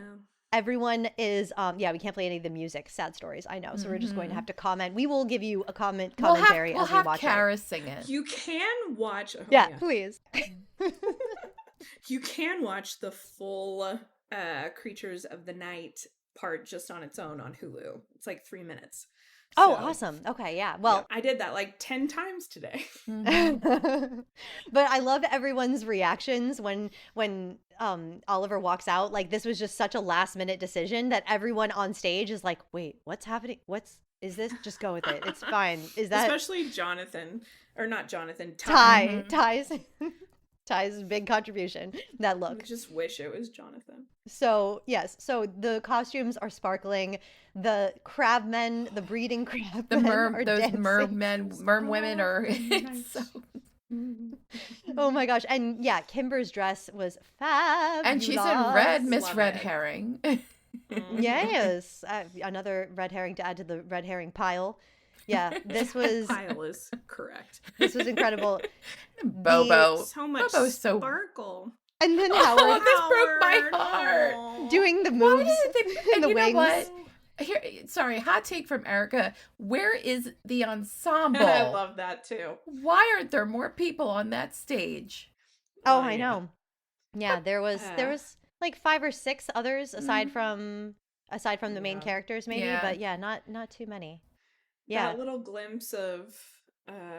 is, we can't play any of the music. Sad stories. I know. So we're just going to have to comment. We will give you a commentary we'll as we have watch Kara sing it. You can watch. Please. You can watch the full Creatures of the Night part just on its own on Hulu. It's like 3 minutes. Oh, So, awesome. Okay, yeah. Well, I did that like 10 times today. but I love everyone's reactions when Oliver walks out. Like, this was just such a last minute decision that everyone on stage is like, wait, what's happening? Is this? Just go with it. It's fine. Is that Especially Jonathan, or not Jonathan, Ty's big contribution. That look. I just wish it was Jonathan. So yes, so the costumes are sparkling. The crab men, the breeding crab men, are dancing. merm women are. So... Oh my gosh! And yeah, Kimber's dress was fabulous. And she's in red, Miss Love Red it. Herring. Yes, another red herring to add to the red herring pile. Yeah, this was Pile is correct. this was incredible. Bobo. So much Bobo's so sparkle. And then Oh, Howard this broke my Howard, heart. no. doing the Why moves did they- in the you know wings. what? Here, sorry, hot take from Erica. Where is the ensemble? I love that too. Why aren't there more people on that stage? Oh, Oh, I yeah. know. Yeah, there was like 5 or 6 others aside from the main Yeah. characters, maybe. Yeah. But yeah, not too many. Yeah. That little glimpse of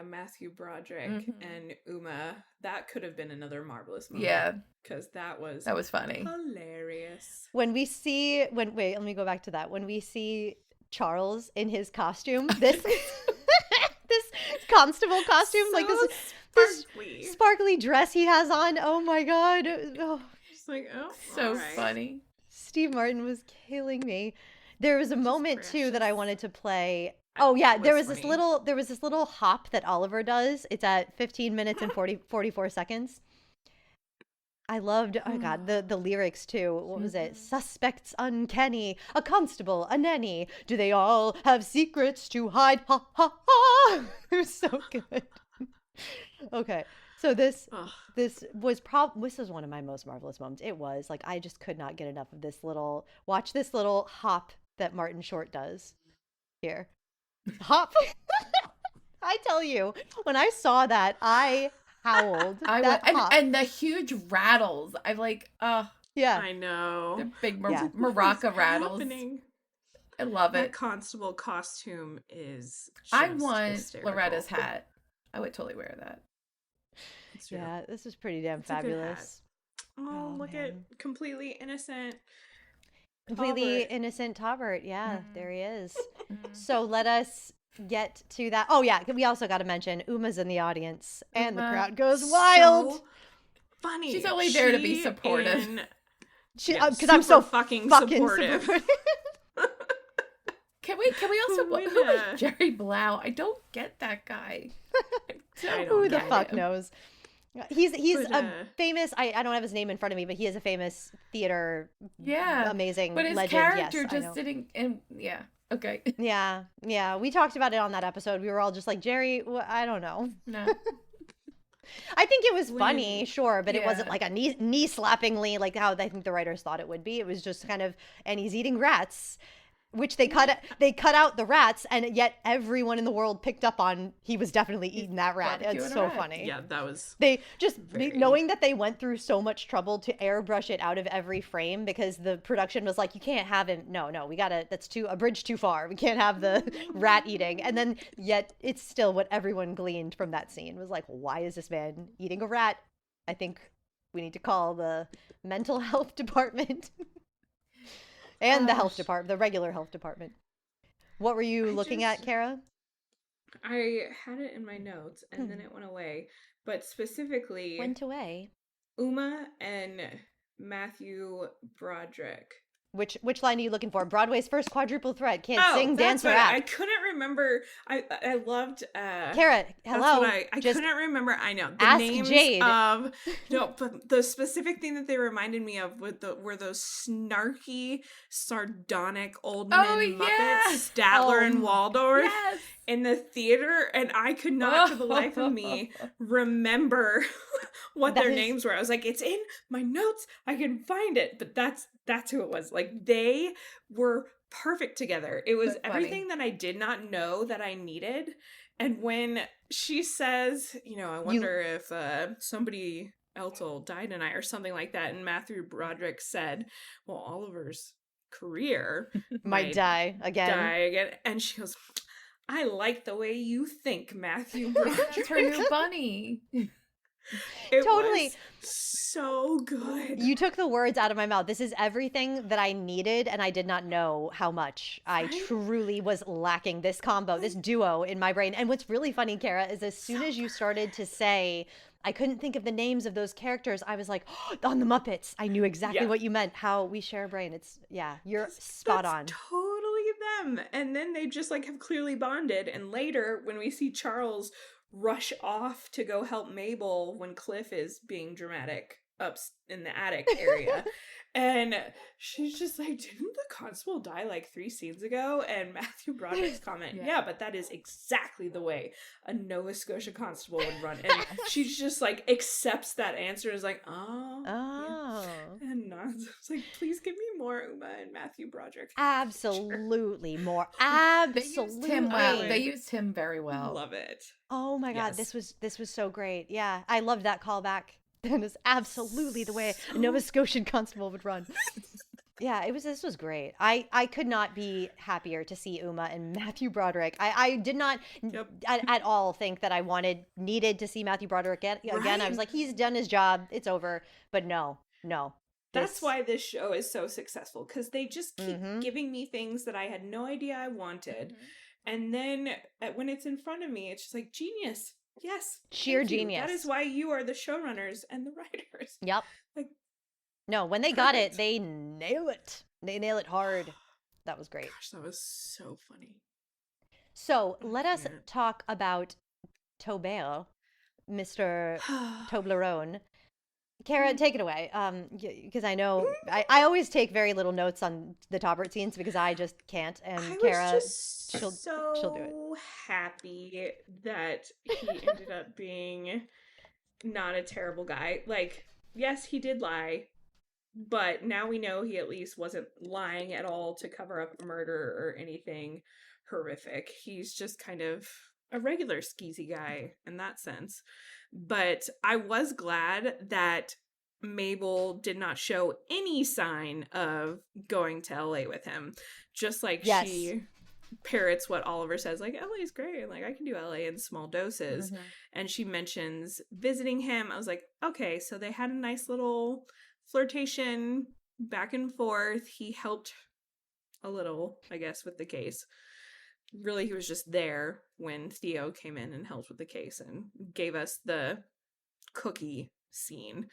Matthew Broderick and Uma, that could have been another marvelous moment. Yeah, Because that was funny. hilarious. Wait, let me go back to that. When we see Charles in his costume, this this constable costume, like this sparkly. sparkly dress he has on. Oh my god. Oh, Just like, oh, So all right. funny. Steve Martin was killing me. There was a moment too that I precious. wanted to play. Oh yeah, It there was was this funny. little hop that Oliver does. It's at 15 minutes and 44 seconds. I loved, oh god, the lyrics too. What was it? Suspects uncanny, a constable, a nanny. Do they all have secrets to hide? Ha ha ha! It was so good. Okay, so this was one of my most marvelous moments. It was like I just could not get enough of this little hop that Martin Short does here. Hop. I tell you, when I saw that, I howled. And the huge rattles. I'm like, yeah. I know. the big Yeah. maraca rattles. Happening? I love That it. constable costume is I just want hysterical. Loretta's hat. I would totally wear that. It's true. Yeah, this was pretty damn It's a good hat. fabulous. Oh, look at man. completely innocent. Completely Taubert. innocent Taubert. Yeah, Mm-hmm. there he is. So let us get to that. Oh yeah, we also got to mention Uma's in the audience, and the Uma. crowd goes wild. So funny. She's only there to be She supportive. and- Because Yeah, I'm so super fucking supportive. Can we also Who who would, is Jerry Blau? I don't get that guy. I don't Who the get fuck him. knows? He's But, a famous. I don't have his name in front of me, but he is a famous theater. Yeah, amazing. But his legend. character Yes, I just know. sitting in. Yeah. Okay. Yeah. We talked about it on that episode. We were all just like, Jerry, I don't know. No. I think it was funny, sure, but it wasn't Yeah. like a knee slappingly like how I think the writers thought it would be. It was just kind of, and he's eating rats. which they cut out the rats, and yet everyone in the world picked up on he was definitely eating that rat. It's so funny. Yeah, that was they just knowing that they went through so much trouble to airbrush it out of every frame because the production was like, you can't have him. No, we gotta. That's a bridge too far. We can't have the rat eating. And then yet it's still what everyone gleaned from that scene was like, why is this man eating a rat? I think we need to call the mental health department. And the health department, the regular health department. What were you looking at, Kara? I had it in my notes and then it went away. But specifically, went away. Uma and Matthew Broderick. Which line are you looking for? Broadway's first quadruple threat. Can't sing, dance, or right. act. I couldn't remember. I loved Kara, hello. I couldn't remember. I know the ask names Jade. of but the specific thing that they reminded me of were those snarky, sardonic old men Muppets, Statler and Waldorf. Yes. In the theater, and I could not for the life of me remember what their names were. I was like, it's in my notes, I can find it, but that's who it was. Like, they were perfect together. It was everything that I did not know that I needed. And when she says, I wonder if somebody else will die tonight or something like that, and Matthew Broderick said, well, Oliver's career might die again. And she goes, I like the way you think, Matthew Broderick. It's her new bunny. It totally. Was so good. You took the words out of my mouth. This is everything that I needed, and I did not know how much I truly was lacking this combo, this duo in my brain. And what's really funny, Kara, is as soon as you started to say, I couldn't think of the names of those characters, I was like, on the Muppets. I knew exactly what you meant, how we share a brain. It's, you're spot on. Totally them. And then they just like have clearly bonded. And later, when we see Charles rush off to go help Mabel when Cliff is being dramatic up in the attic area. And she's just like, didn't the constable die like 3 scenes ago? And Matthew Broderick's comment, yeah, but that is exactly the way a Nova Scotia constable would run. And she just like accepts that answer and is like, oh. Yeah. And nods. It's like, please give me more Uma and Matthew Broderick. Absolutely more. Absolutely. They used him well. They used him very well. Love it. Oh my God, this was so great. Yeah, I loved that callback. That is absolutely the way a Nova Scotian constable would run. Yeah, this was great. I could not be happier to see Uma and Matthew Broderick. I did not at all think that I needed to see Matthew Broderick again. I was like, he's done his job. It's over. But no. That's why this show is so successful, because they just keep giving me things that I had no idea I wanted. And then when it's in front of me, it's just like, genius. Yes. Sheer genius. That is why you are the showrunners and the writers. Yep. No, when they got it, they nail it. They nail it hard. That was great. Gosh, that was so funny. So let us talk about Taubert, Mr. Toblerone. Kara, take it away, because I know I always take very little notes on the Taubert scenes because I just can't. And Kara, she'll do it. Happy that he ended up being not a terrible guy. Like, yes, he did lie, but now we know he at least wasn't lying at all to cover up a murder or anything horrific. He's just kind of a regular skeezy guy in that sense. But I was glad that Mabel did not show any sign of going to LA with him. Just like she parrots what Oliver says, like, LA is great. Like, I can do LA in small doses. And she mentions visiting him. I was like, okay, so they had a nice little flirtation back and forth. He helped a little, I guess, with the case. Really, he was just there when Theo came in and helped with the case and gave us the cookie scene.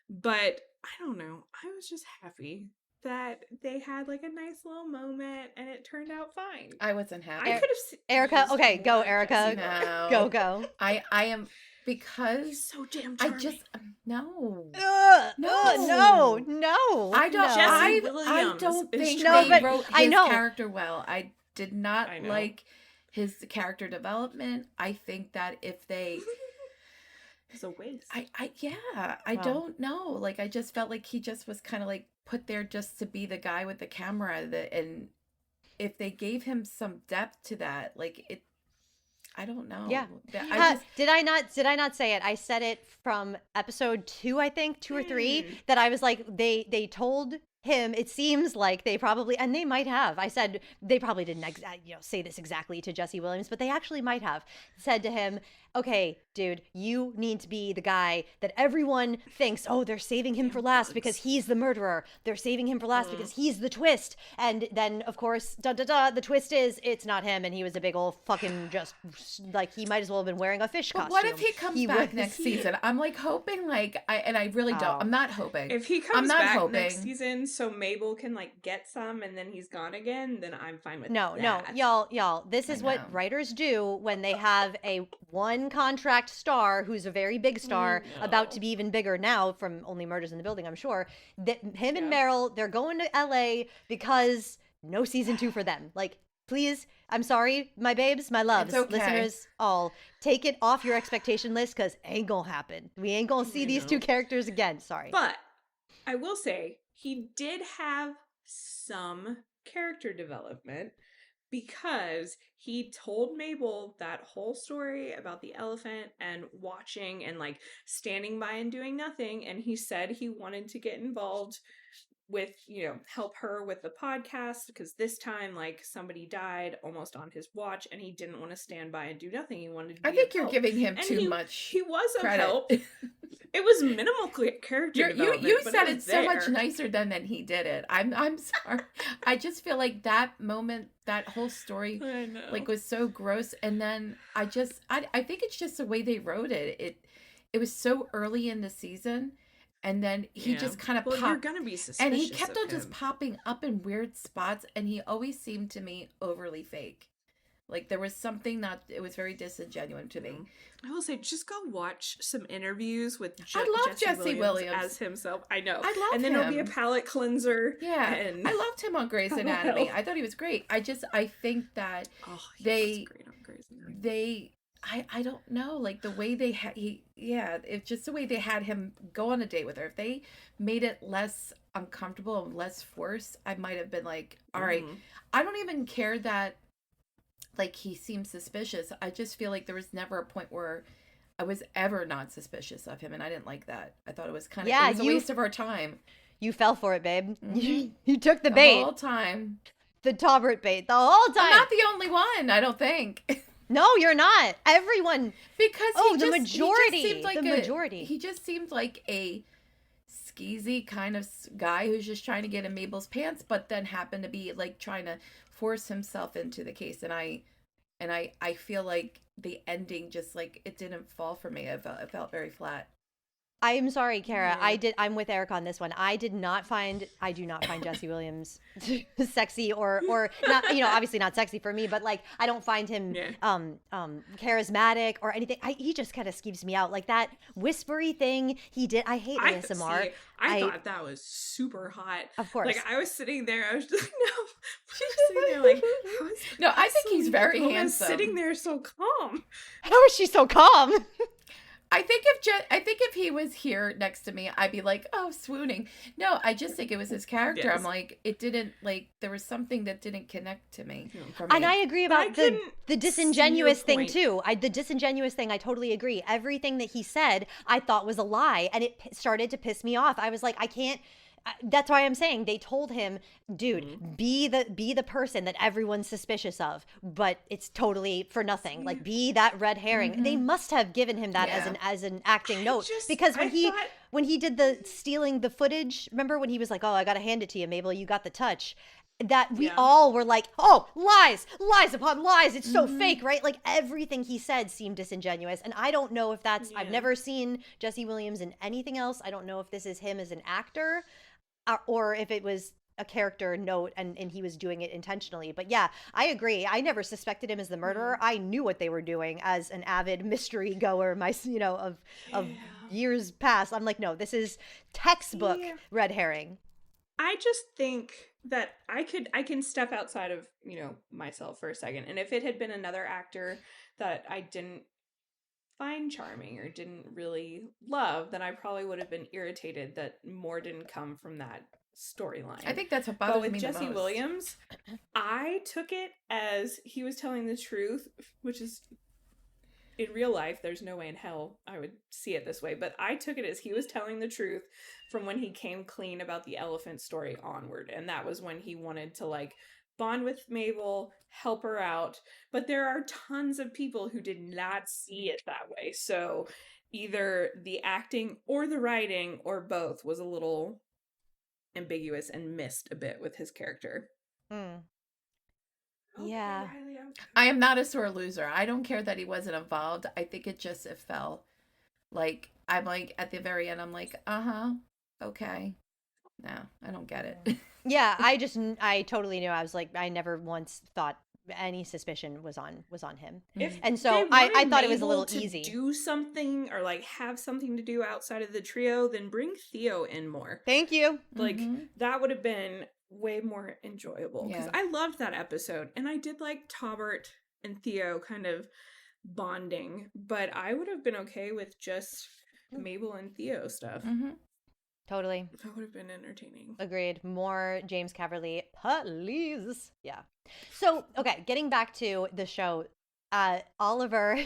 But I don't know. I was just happy that they had like a nice little moment and it turned out fine. I wasn't happy. I could have Erica, okay, go, Erica. No. Go. I am, because He's so damn charming. I just no. No. I don't. Jesse I Williams don't is think charming. they wrote his I know. character well. I did not like his character development. I think that if they, it's a waste. I don't know. Like, I just felt like he just was kind of like put there just to be the guy with the camera. And if they gave him some depth to that, like it, I don't know. Yeah. I just, did I not say it? I said it from episode 2, I think, 2 or 3, that I was like, they told him, it seems like they probably, and they might have, I said they probably didn't say this exactly to Jesse Williams, but they actually might have said to him, okay, dude, you need to be the guy that everyone thinks, oh, they're saving him for last because he's the murderer. They're saving him for last because he's the twist. And then, of course, the twist is it's not him, and he was a big old fucking just, like, he might as well have been wearing a fish costume. what if he comes back next season? I'm like hoping, like, I really don't. I'm not hoping. If he comes back next season so Mabel can, like, get some and then he's gone again, then I'm fine with that. No, y'all, this is what writers do when they have a one contract star who's a very big star, about to be even bigger now from Only Murders in the Building, I'm sure. That him and Meryl, they're going to LA because no season 2 for them. Like, please, I'm sorry, my babes, my loves, listeners, all, take it off your expectation list because ain't gonna happen. We ain't gonna see these two characters again. Sorry. But I will say he did have some character development, because he told Mabel that whole story about the elephant and watching and, like, standing by and doing nothing. And he said he wanted to get involved with, help her with the podcast, because this time, like, somebody died almost on his watch and he didn't want to stand by and do nothing. He wanted to be I think you're help. giving him And too much. He was of credit. help. It was minimal character development. You but said it so there. much nicer than he did it. I'm sorry. I just feel like that moment, that whole story, like, was so gross. And then I think it's just the way they wrote it. It was so early in the season, and then he just kind of popped. You're gonna be suspicious, and he kept on him. just popping up in weird spots, and he always seemed to me overly fake. Like, there was something that it was very disingenuous to me. I will say, just go watch some interviews with I love Jesse Williams as himself. I know. I love and then him. it'll be a palate cleanser. Yeah. And I loved him on Grey's Anatomy. I thought he was great. I think that he was great on Grey's Anatomy. I don't know, like, the way they had it's just the way they had him go on a date with her. If they made it less uncomfortable and less forced, I might have been like, all right. I don't even care that, like, he seems suspicious. I just feel like there was never a point where I was ever not suspicious of him, and I didn't like that. I thought it was kind of it was a waste of our time. You fell for it, babe. You took the bait. The whole time. The Taubert bait. The whole time. I'm not the only one, I don't think. No, you're not. Everyone. Because the majority. He just seemed like a skeezy kind of guy who's just trying to get in Mabel's pants, but then happened to be, like, trying to force himself into the case. And I feel like the ending just, like, it didn't fall for me. It felt very flat. I am sorry, Kara. I'm with Eric on this one. I do not find Jesse Williams sexy or not, obviously not sexy for me, but, like, I don't find him charismatic or anything. He just kind of skeeves me out. Like, that whispery thing he did. I hate ASMR. I thought that was super hot. Of course. Like, I was sitting there, I was just like, no. She's sitting there like, how is No, I think he's very handsome. Sitting there so calm. How is she so calm? I think if he was here next to me, I'd be like, oh, swooning. No, I just think it was his character. Yes. I'm like, it didn't, like, there was something that didn't connect to me. And I agree about the disingenuous thing too. The disingenuous thing, I totally agree. Everything that he said, I thought was a lie, and it started to piss me off. I was like, I can't. That's why I'm saying they told him, dude, be the person that everyone's suspicious of, but it's totally for nothing. Like, be that red herring. They must have given him that as an acting note, because when he did the stealing the footage, remember when he was like, oh, I gotta hand it to you, Mabel, you got the touch. That we all were like, oh, lies upon lies. It's so fake, right? Like, everything he said seemed disingenuous. And I don't know if that's, I've never seen Jesse Williams in anything else. I don't know if this is him as an actor or if it was a character note and he was doing it intentionally. But yeah, I agree. I never suspected him as the murderer. I knew what they were doing as an avid mystery goer, of years past. I'm like, no, this is textbook red herring. I just think that I can step outside of, myself for a second. And if it had been another actor that I didn't find charming or didn't really love, then I probably would have been irritated that more didn't come from that storyline. I think that's what But bothers with me Jesse the most. Williams, I took it as he was telling the truth, which is, in real life, there's no way in hell I would see it this way, but I took it as he was telling the truth from when he came clean about the elephant story onward. And that was when he wanted to, like, bond with Mabel, help her out. But there are tons of people who did not see it that way. So either the acting or the writing or both was a little ambiguous and missed a bit with his character. Yeah. Okay, Riley, I am not a sore loser. I don't care that he wasn't involved. I think it fell. Like, I'm like, at the very end, I'm like, okay. No, I don't get it. Yeah, I totally knew. I was like, I never once thought any suspicion was on him. If And so they I wanted thought it was a Mabel little to easy. do something or like have something to do outside of the trio, then bring Theo in more. Thank you. Like that would have been way more enjoyable because Yeah. I loved that episode and I did like Taubert and Theo kind of bonding, but I would have been okay with just Mabel and Theo stuff. Totally. That would have been entertaining. Agreed. More James Caverly, please. Yeah. So, okay, getting back to the show, Oliver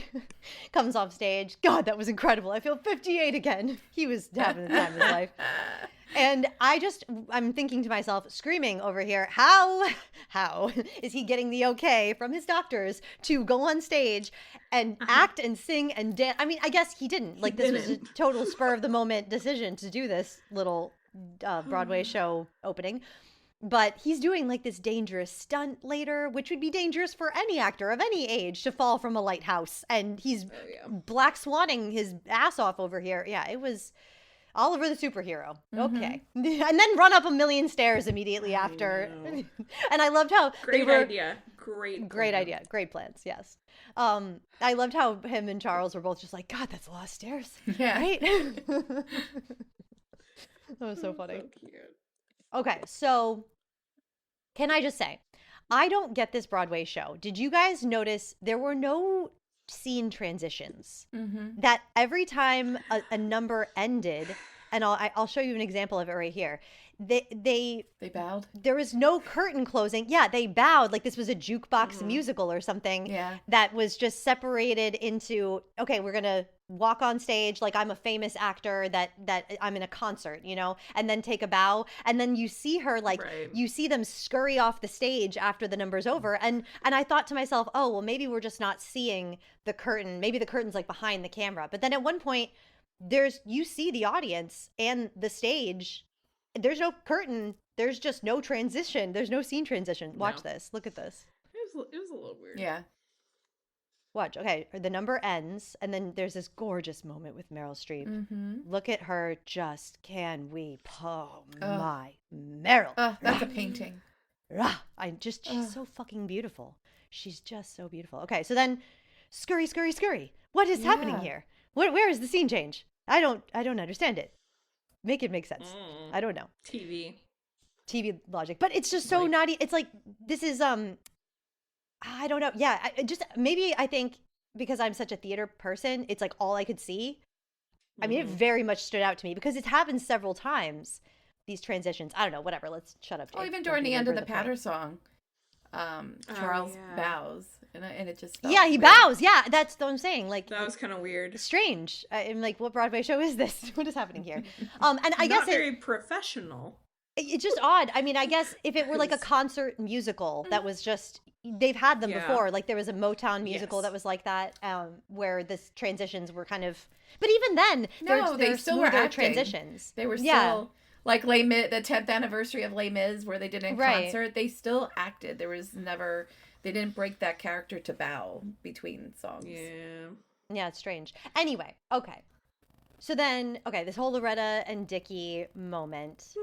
comes off stage. God, that was incredible. I feel 58 again. He was having the time of his life. And I'm thinking to myself, screaming over here, how is he getting the okay from his doctors to go on stage and act and sing and dance? I mean, I guess he didn't. Like, this was a total spur of the moment decision to do this little Broadway show opening. But he's doing like this dangerous stunt later, which would be dangerous for any actor of any age to fall from a lighthouse. And he's black swanning his ass off over here. Yeah, it was Oliver the superhero. Okay. And then run up a million stairs immediately after. And I loved how Great idea. Great idea. Great plans. Yes. I loved how him and Charles were both just like, God, that's a lot of stairs. Yeah. Right? That was so funny. So cute. Okay, so can I just say, I don't get this Broadway show. Did you guys notice there were no scene transitions? That every time a number ended, and I'll show you an example of it right here. They bowed. There was no curtain closing. Yeah, they bowed like this was a jukebox musical or something. Yeah. That was just separated into, okay, we're gonna walk on stage like I'm a famous actor that I'm in a concert, you know, and then take a bow, and then you see her like you see them scurry off the stage after the number's over, and I thought to myself, oh well, maybe we're just not seeing the curtain. Maybe the curtain's like behind the camera. But then at one point, you see the audience and the stage. There's no curtain. There's just no transition. There's no scene transition. Watch this. Look at this. It was a little weird. Yeah. Watch. Okay, the number ends, and then there's this gorgeous moment with Meryl Streep. Look at her. Just can we? Oh my Meryl. That's a painting. She's so fucking beautiful. She's just so beautiful. Okay, so then scurry, scurry, scurry. What is happening here? Where is the scene change? I don't understand it. Make it make sense. I don't know. TV logic. But it's just so naughty. It's like, this is, I don't know. Yeah, I think because I'm such a theater person, it's like all I could see. I mean, it very much stood out to me because it's happened several times, these transitions. I don't know, whatever. Let's shut up. Well, even during the end of the Patter song, Charles bows. And it just he weird. bows. Yeah, that's what I'm saying. Like, that was kind of weird. Strange. I'm like, what Broadway show is this? What is happening here? And I guess very professional. It's just odd. I mean, I guess if it were like a concert musical that was just, they've had them before. Like there was a Motown musical that was like that, where the transitions were kind of. But even then, they still were acting. Transitions. They were still like Les Mis, the 10th anniversary of Les Mis, where they did a concert. They still acted. There was never. They didn't break that character to bow between songs. Yeah, it's strange. Anyway, okay. So then, this whole Loretta and Dickie moment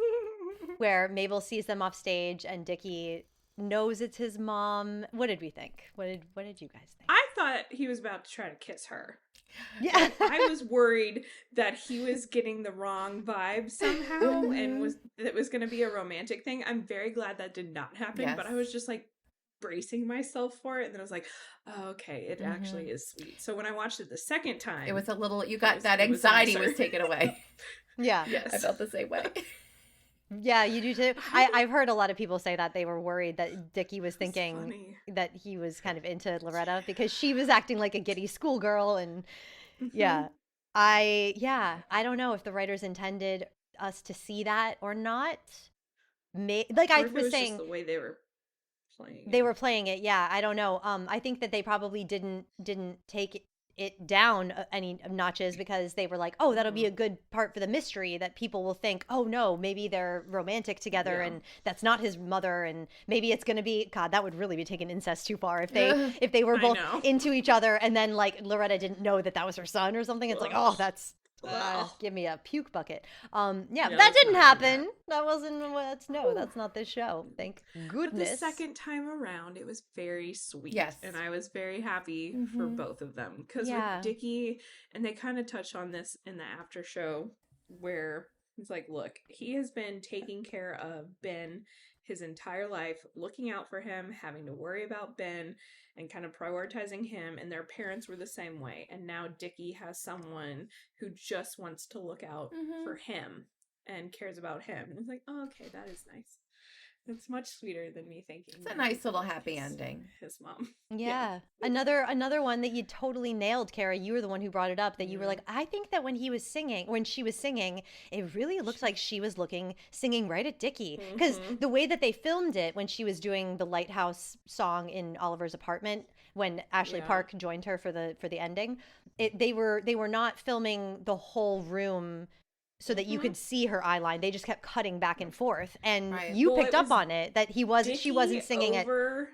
where Mabel sees them off stage and Dickie knows it's his mom. What did we think? What did you guys think? I thought he was about to try to kiss her. Yeah. I was worried that he was getting the wrong vibe somehow and it was going to be a romantic thing. I'm very glad that did not happen, but I was just like, bracing myself for it, and then I was like, oh, okay, it actually is sweet. So when I watched it the second time, it was a little, you got that anxiety was taken away. Yeah. Yes. I felt the same way. Yeah, you do too. I've heard a lot of people say that they were worried that Dickie was It's thinking funny. that he was kind of into Loretta because she was acting like a giddy schoolgirl. And yeah, I don't know if the writers intended us to see that or not. Like Or I if it was was just saying, the way they were playing they it. were playing it. Yeah, I don't know. I think that they probably didn't take it down any notches because they were like, oh, that'll be a good part for the mystery that people will think, oh no, maybe they're romantic together Yeah. and that's not his mother, and maybe it's gonna be, God, that would really be taking incest too far if they were I both know. into each other and then like Loretta didn't know that was her son or something. It's like, oh, that's Ugh. give me a puke bucket. No, That let's didn't not do happen. That wasn't that's not this show. Thank But goodness. the second time around, it was very sweet. Yes. And I was very happy for both of them. Because Yeah. with Dickie, and they kind of touched on this in the after show, where it's like, look, he has been taking care of Ben his entire life, looking out for him, having to worry about Ben, and kind of prioritizing him. And their parents were the same way. And now Dickie has someone who just wants to look out for him and cares about him. And it's like, oh, okay, that is nice. It's much sweeter than me thinking. It's a that nice little his- happy ending. His mom. Yeah. Another one that you totally nailed, Kara. You were the one who brought it up, that you were like, I think that when she was singing, it really looked like she was singing right at Dickie. Because the way that they filmed it when she was doing the Lighthouse song in Oliver's apartment, when Ashley Yeah. Park joined her for the ending, they were not filming the whole room so that you could see her eye line. They just kept cutting back and forth. And Right. you Well, picked it up was on it that she wasn't singing it. over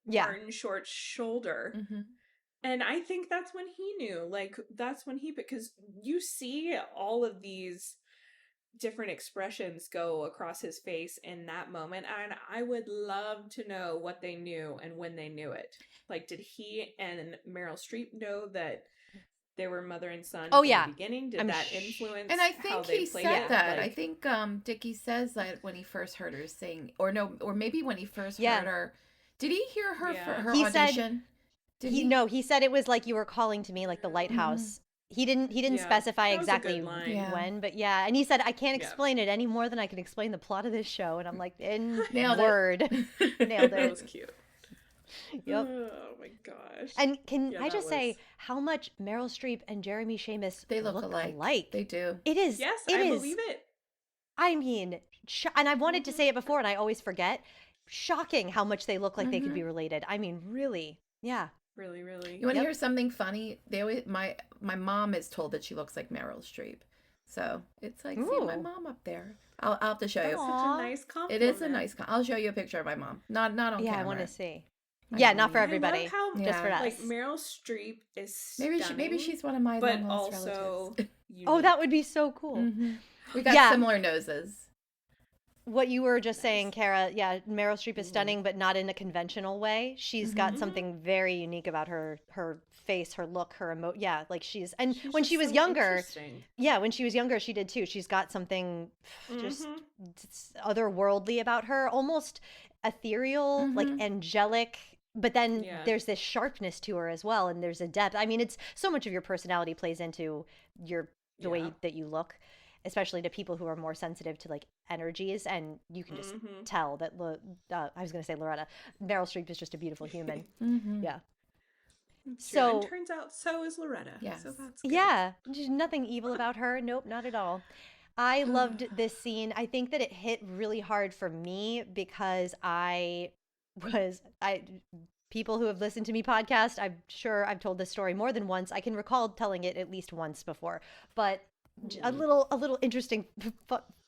Yeah. Martin Short's shoulder. And I think that's when he knew. Like, that's when because you see all of these different expressions go across his face in that moment. And I would love to know what they knew and when they knew it. Like, did he and Meryl Streep know that they were mother and son Oh, from yeah. the beginning? Did I'm that sh- influence And I how think they he played said it? that. Like, I think Dickie says that when he first heard her sing, or maybe when he first Yeah. heard her. Did he hear her Yeah. for her He said- audition? Did He said it was like you were calling to me, like the lighthouse. He didn't Yeah, specify that was a exactly good line. Yeah. when, but yeah. And he said, I can't Yeah. explain it any more than I can explain the plot of this show. And I'm like, in Nailed it. word. Nailed that it. was cute. Yep. Oh my gosh. And can Yeah, I just that say was- how much Meryl Streep and Jeremy Shamus They look alike. They do. It is. Yes, it I is. believe it. I mean, and I wanted to say it before and I always forget. Shocking how much they look like they could be related. I mean, really. Yeah. Really, really. You want to Yep. hear something funny? They always my mom is told that she looks like Meryl Streep, so it's like see my Ooh. mom up there. I'll have to show That's you. such Aw. a nice It compliment. is a nice. I'll show you a picture of my mom. Not on Yeah, camera. I want to see. I Yeah, know. not for I everybody. love how, just for Yeah. us. like, Meryl Streep is Maybe stunning, she's one of my but long lost also relatives. Oh, that would be so cool. We got Yeah. similar noses. What you were just saying, Kara, yeah, Meryl Streep is stunning, but not in a conventional way. She's got something very unique about her face, her look, her yeah, like she's when just she was so younger, interesting. yeah, when she was younger, she did too. She's got something just otherworldly about her, almost ethereal, like angelic. But then Yeah. there's this sharpness to her as well, and there's a depth. I mean, it's so much of your personality plays into the way Yeah. that you look, especially to people who are more sensitive to like energies, and you can just tell that. I was going to say Loretta. Meryl Streep is just a beautiful human. Yeah. So So turns out so is Loretta. Yes. So that's good. yeah, there's nothing evil about her. Nope, not at all. I loved this scene. I think that it hit really hard for me because people who have listened to me podcast, I'm sure I've told this story more than once. I can recall telling it at least once before. But a little interesting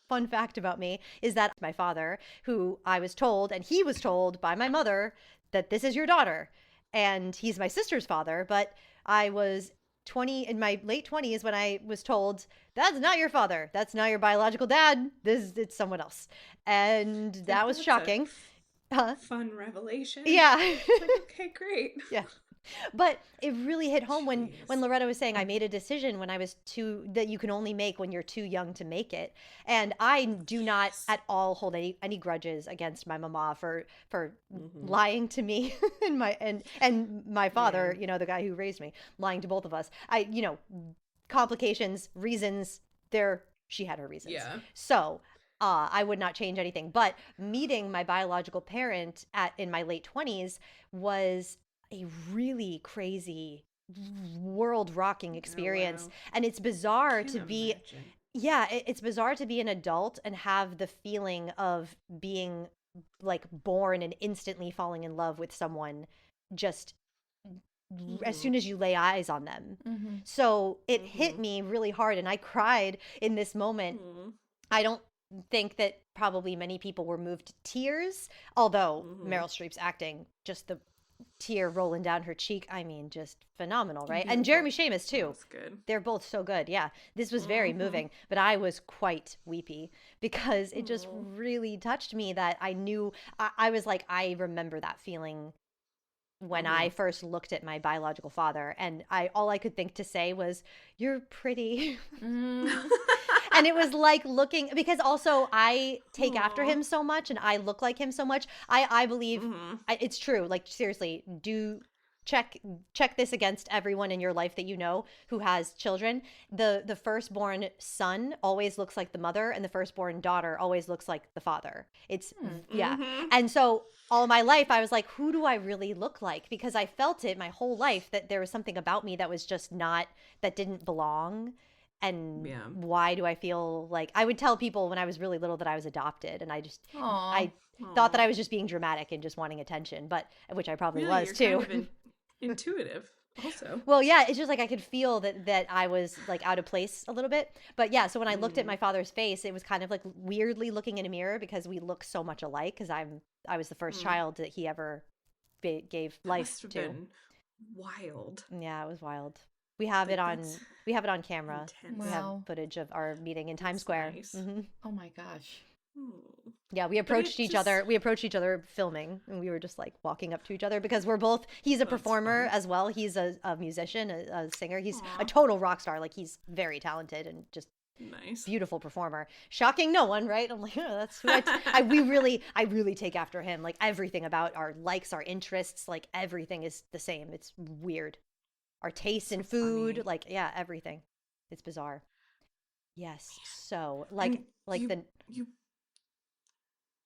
fun fact about me is that my father, who I was told and he was told by my mother that this is your daughter, and he's my sister's father, but I was 20 in my late 20s when I was told that's not your father, that's not your biological dad, it's someone else, and that was That's a shocking. Fun revelation. Yeah. It's like, okay, great. Yeah. But it really hit home when Loretta was saying I made a decision when I was that you can only make when you're too young to make it. And I do not at all hold any grudges against my mama for lying to me and my father, you know, the guy who raised me, lying to both of us. Complications, reasons, she had her reasons. Yeah. So I would not change anything. But meeting my biological parent in my late 20s was a really crazy, world-rocking experience. wow. And it's bizarre Can't to be, imagine. yeah, it's bizarre to be an adult and have the feeling of being like born and instantly falling in love with someone just as soon as you lay eyes on them. Mm-hmm. So it hit me really hard, and I cried in this moment. I don't think that probably many people were moved to tears, although Meryl Streep's acting, just the tear rolling down her cheek, I mean, just phenomenal, right? And Jeremy Shamus too. That's good. They're both so good. Yeah, this was very moving, but I was quite weepy because it just really touched me that I knew, I was like, I remember that feeling when I first looked at my biological father, and all I could think to say was, "You're pretty." And it was like looking, because also I take after him so much and I look like him so much. I believe it's true. Like, seriously, do check this against everyone in your life that you know who has children. The firstborn son always looks like the mother, and the firstborn daughter always looks like the father. It's yeah. And so all my life I was like, who do I really look like? Because I felt it my whole life that there was something about me that was just not, that didn't belong. And why do I feel like, I would tell people when I was really little that I was adopted, and I just I thought that I was just being dramatic and just wanting attention, but which I probably was you're too. Kind of intuitive also. Well, yeah, it's just like I could feel that I was like out of place a little bit. But yeah, so when I looked at my father's face, it was kind of like weirdly looking in a mirror, because we look so much alike, because I was the first child that he ever gave life Must have to. been wild. Yeah, it was wild. We have it on camera. Intense. We have footage of our meeting in Times Square. Nice. Oh my gosh. Yeah, we approached each other. We approached each other filming, and we were just like walking up to each other because we're both. He's a performer as well. He's a musician, a singer. He's a total rock star. Like, he's very talented and just nice, beautiful performer. Shocking no one, right? I'm like, oh, that's who I really take after him. Like, everything about our likes, our interests, like everything is the same. It's weird. Our tastes in food, funny. like, yeah, everything. It's bizarre. Yes. So like you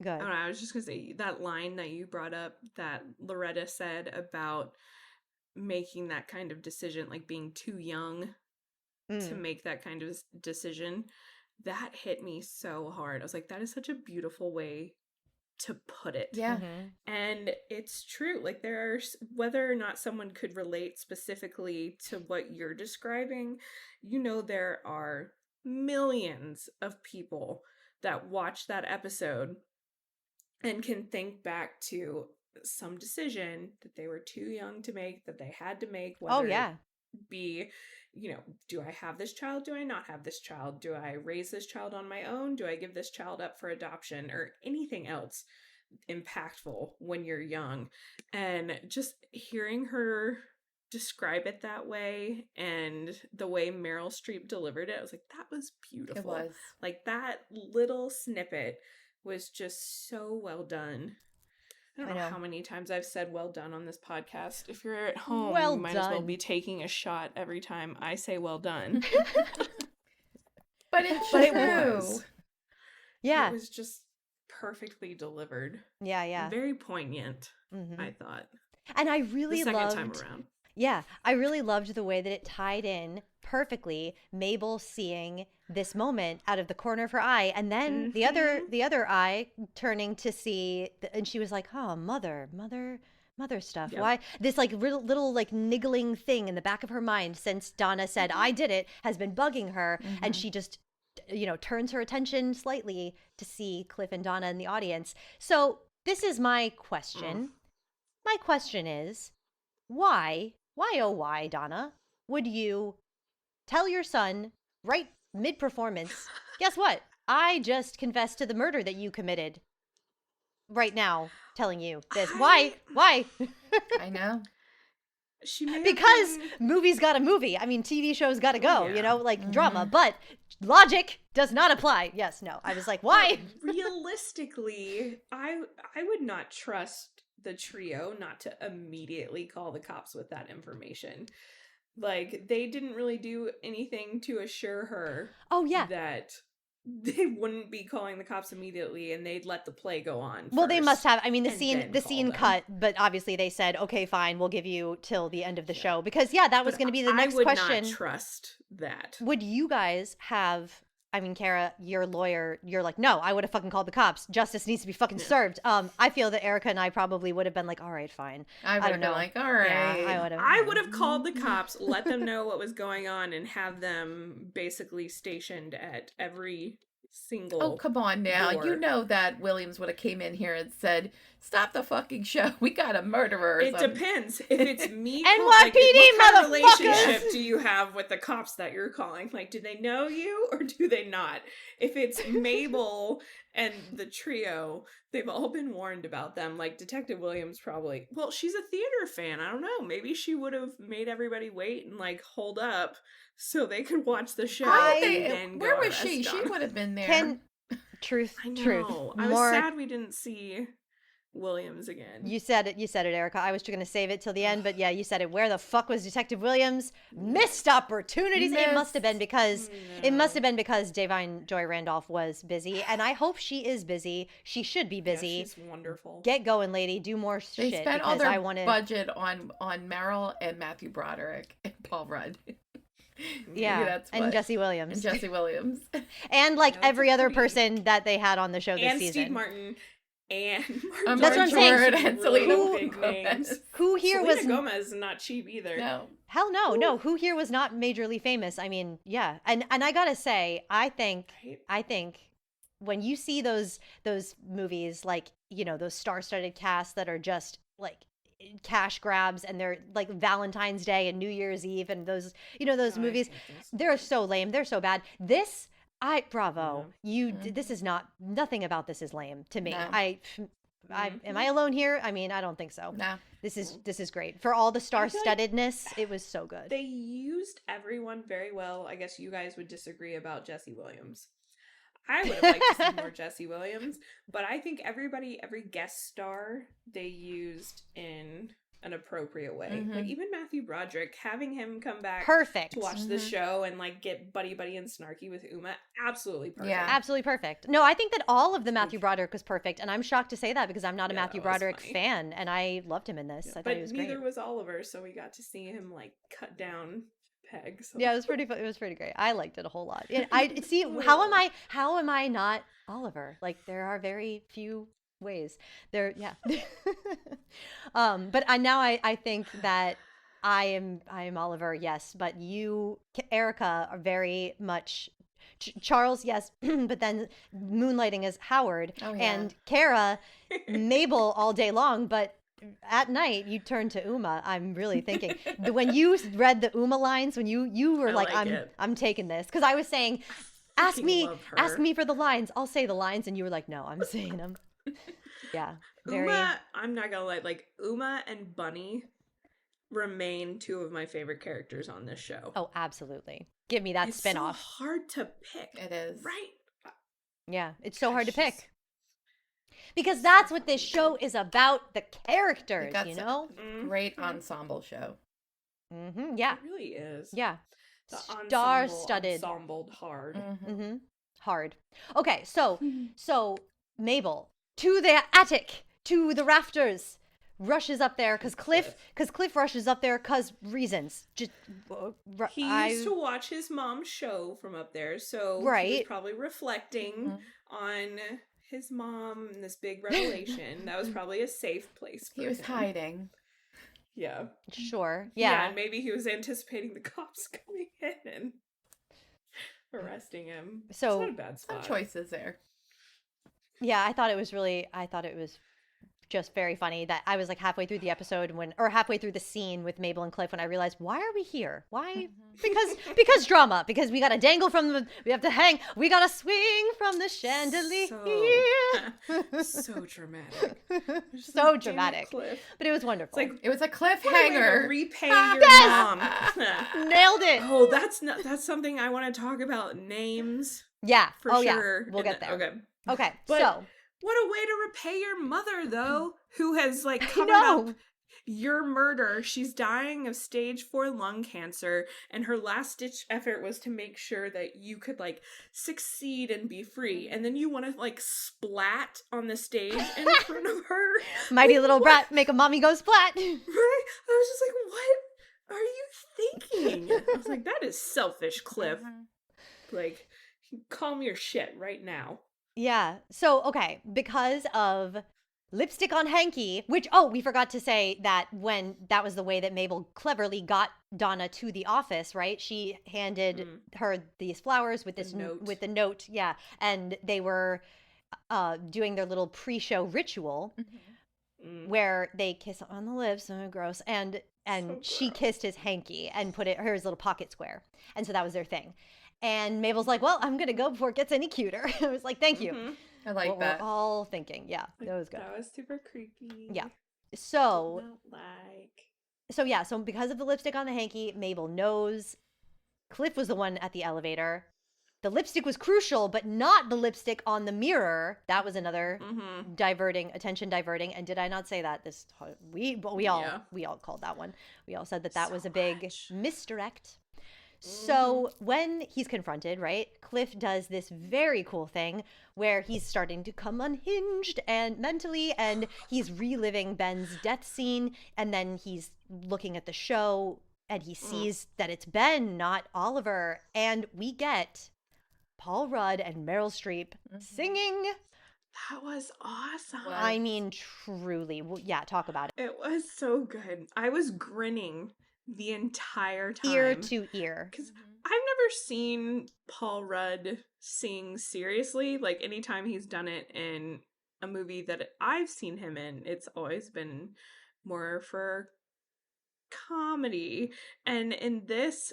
Good. I don't know, I was just gonna say that line that you brought up that Loretta said about making that kind of decision, like being too young to make that kind of decision, that hit me so hard. I was like, that is such a beautiful way to put it. Yeah. And it's true. Like, whether or not someone could relate specifically to what you're describing, there are millions of people that watch that episode and can think back to some decision that they were too young to make, that they had to make. Whether it be, do I have this child? Do I not have this child? Do I raise this child on my own? Do I give this child up for adoption, or anything else impactful when you're young? And just hearing her describe it that way, and the way Meryl Streep delivered it, I was like, that was beautiful. It was. Like, that little snippet was just so well done. I don't know how many times I've said well done on this podcast. If you're at home, you might as well be taking a shot every time I say well done. But it's true. It was. Yeah. It was just perfectly delivered. Yeah. Very poignant, I thought. And I really the loved second time around. Yeah, I really loved the way that it tied in perfectly. Mabel seeing this moment out of the corner of her eye, and then the other eye turning to see, and she was like, "Oh, mother stuff." Yep. Why this like little like niggling thing in the back of her mind since Donna said I did it has been bugging her, and she just turns her attention slightly to see Cliff and Donna in the audience. So this is my question. My question is, why, Donna, would you tell your son right mid-performance, guess what? I just confessed to the murder that you committed. Right now, telling you this. Why? I know. Because movies got a movie. I mean, TV shows got to go, like drama. But logic does not apply. Yes, no. I was like, why? Realistically, I would not trust the trio not to immediately call the cops with that information. Like, they didn't really do anything to assure her that they wouldn't be calling the cops immediately, and they'd let the play go on. Well, they must have. I mean, the and scene then call them. cut, but obviously they said, "Okay, fine, we'll give you till the end of the show." Because that was going to be the next question. I would not trust that. Would you guys have? I mean, Kara, you're a lawyer. You're like, no, I would have fucking called the cops. Justice needs to be fucking served. I feel that Erica and I probably would have been like, all right, fine. I would have been like, all right. Yeah, I would have called the cops, let them know what was going on, and have them basically stationed at every single. Oh, come on now. door. You know that Williams would have came in here and said, stop the fucking show. We got a murderer. Or It something. depends. If it's me, NYPD, what kind of motherfuckers! relationship do you have with the cops that you're calling? Like, do they know you or do they not? If it's Mabel and the trio, they've all been warned about them. Like, Detective Williams probably, well, she's a theater fan. I don't know. Maybe she would have made everybody wait and, like, hold up so they could watch the show. and then Where go was she? arrest She them. would have been there. Truth. I know. Truth. I was sad we didn't see Williams again. You said it, Erica. I was just gonna save it till the end, but yeah, you said it. Where the fuck was Detective Williams? Missed opportunities. It must have been because Davine Joy Randolph was busy, and I hope she is busy. She should be busy. Yeah, she's wonderful. Get going, lady. Do more They shit. spent all because their I wanted... budget on Meryl and Matthew Broderick and Paul Rudd. Yeah, that's and what- Jesse Williams. And Jesse Williams. And like that's every other pretty- person that they had on the show this and season. Steve Martin and That's what I'm saying. Jordan and Selena big Gomez. names. Who here Selena was Gomez is not cheap either. No. Hell no. Who here was not majorly famous? I mean, yeah. And I gotta say, I think when you see those movies, like, those star-studded casts that are just like cash grabs, and they're like Valentine's Day and New Year's Eve, and those movies, they're so lame. They're so bad. This, bravo. This is not, nothing about this is lame to me. No. Am I alone here? I mean, I don't think so. Nah. This is great. For all the star-studdedness, it was so good. They used everyone very well. I guess you guys would disagree about Jesse Williams. I would have liked to see more Jesse Williams, but I think every guest star they used in an appropriate way. Mm-hmm. Like even Matthew Broderick, having him come back Perfect. to watch the show and like get buddy and snarky with Uma, absolutely perfect. Yeah. Absolutely perfect. No, I think that all of the Matthew Broderick was perfect, and I'm shocked to say that because I'm not a Matthew that was Broderick funny. fan, and I loved him in this. I thought But he was neither great. was Oliver, so we got to see him like cut down pegs. Yeah, it was pretty. It was pretty great. I liked it a whole lot. I see. How am I not Oliver? Like there are very few ways. There, yeah. But I think that I am Oliver. Yes, but you, Erica, are very much. Charles, yes, but then moonlighting as Howard, and Kara, Mabel all day long, but at night you turn to Uma. I'm really thinking when you read the Uma lines, when you were like I'm taking this, because I was saying ask me for the lines, I'll say the lines, and you were like no, I'm saying them. Yeah, very... Uma, I'm not gonna lie, like Uma and Bunny remain two of my favorite characters on this show. Oh, absolutely. Give me that spinoff. It's so hard to pick. It is. Right? Yeah, it's so hard to pick. Because that's what this show is about, the characters, you know? Great ensemble show. Mm-hmm, yeah. It really is. Yeah. The Star-studded. Ensembled hard. Mm-hmm. Hard. Okay, so Mabel, to the attic, to the rafters, rushes up there because Cliff rushes up there because reasons. Just he used to watch his mom's show from up there, so he was probably reflecting on his mom and this big revelation. That was probably a safe place for He was him. hiding. Yeah. Sure. Yeah. And maybe he was anticipating the cops coming in and arresting him. So it's not a bad spot. Some choices there. Yeah, I thought it was just very funny that I was like halfway through the episode or halfway through the scene with Mabel and Cliff when I realized, why are we here? Why? Because drama. Because we got to dangle we have to hang. We got to swing from the chandelier. So dramatic. So dramatic. Cliff. But it was wonderful. It's like, it was a what a way cliffhanger. to repay your mom. Nailed it. Oh, that's something I want to talk about. Names. Yeah. For sure. sure. We'll get there. Okay. But so what a way to repay your mother, though, who has like covered up your murder. She's dying of stage 4 lung cancer, and her last ditch effort was to make sure that you could like succeed and be free. And then you want to like splat on the stage in front of her. Mighty little brat, make a mommy go splat. Right? I was just like, what are you thinking? I was like, that is selfish, Cliff. Like, calm your shit right now. Yeah. So, okay, because of lipstick on hanky, which, we forgot to say that when that was the way that Mabel cleverly got Donna to the office, right? She handed her these flowers with this with the note. Yeah. And they were doing their little pre-show ritual where they kiss on the lips. Oh, gross. And so she kissed his hanky and put it his little pocket square. And so that was their thing. And Mabel's like, well, I'm going to go before it gets any cuter. I was like, thank you. I like that. We're all thinking. Yeah, that was good. That was super creepy. Yeah. So, Did not so because of the lipstick on the hanky, Mabel knows Cliff was the one at the elevator. The lipstick was crucial, but not the lipstick on the mirror. That was another attention diverting. And did I not say that? We all called that one. We all said that was a big misdirect. So when he's confronted, right, Cliff does this very cool thing where he's starting to come unhinged and mentally, and he's reliving Ben's death scene, and then he's looking at the show and he sees that it's Ben, not Oliver, and we get Paul Rudd and Meryl Streep singing. That was awesome. I mean, truly. Yeah, talk about it. It was so good. I was grinning the entire time. Ear to ear. Because I've never seen Paul Rudd sing seriously. Like, anytime he's done it in a movie that I've seen him in, it's always been more for comedy. And in this,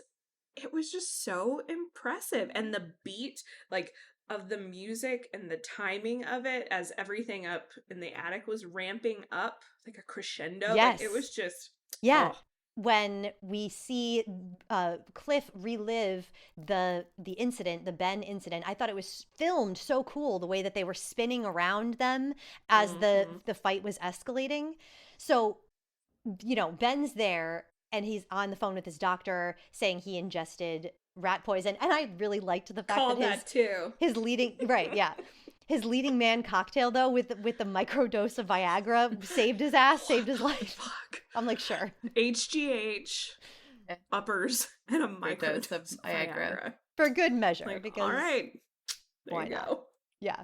it was just so impressive. And the beat, like, of the music and the timing of it as everything up in the attic was ramping up, like a crescendo. Yes. Like, it was just... Yeah. Oh. When we see Cliff relive the incident, the Ben incident, I thought it was filmed so cool, the way that they were spinning around them as the fight was escalating. So, you know, Ben's there and he's on the phone with his doctor saying he ingested rat poison. And I really liked the fact his leading, right, yeah. His leading man cocktail, though, with the microdose of Viagra, saved his ass, saved his life. Fuck. I'm like, sure. HGH, uppers, and a microdose of Viagra. For good measure. Like, because all right. There why you go. not? Yeah.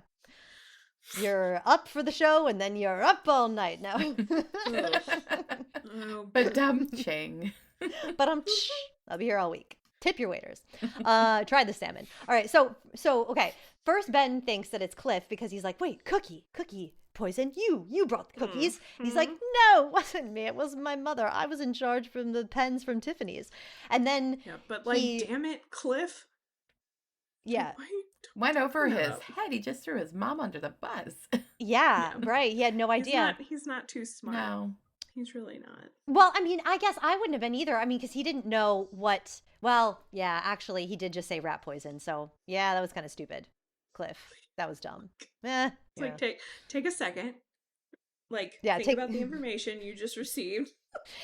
You're up for the show, and then you're up all night now. But ching. But I'll be here all week. Tip your waiters. Try the salmon. All right. So okay. First, Ben thinks that it's Cliff because he's like, wait, cookie poison. You brought the cookies. He's like, no, it wasn't me. It was my mother. I was in charge from the pens from Tiffany's. And then but like, damn it, Cliff. Yeah. Went over his head. He just threw his mom under the bus. Yeah, right. He had no idea. He's not too smart. No. He's really not. Well, I mean, I guess I wouldn't have been either. I mean, because he didn't know what... Well, yeah, actually, he did just say rat poison. So, yeah, that was kind of stupid. Cliff. That was dumb. It's like, take a second. Like, think about the information you just received.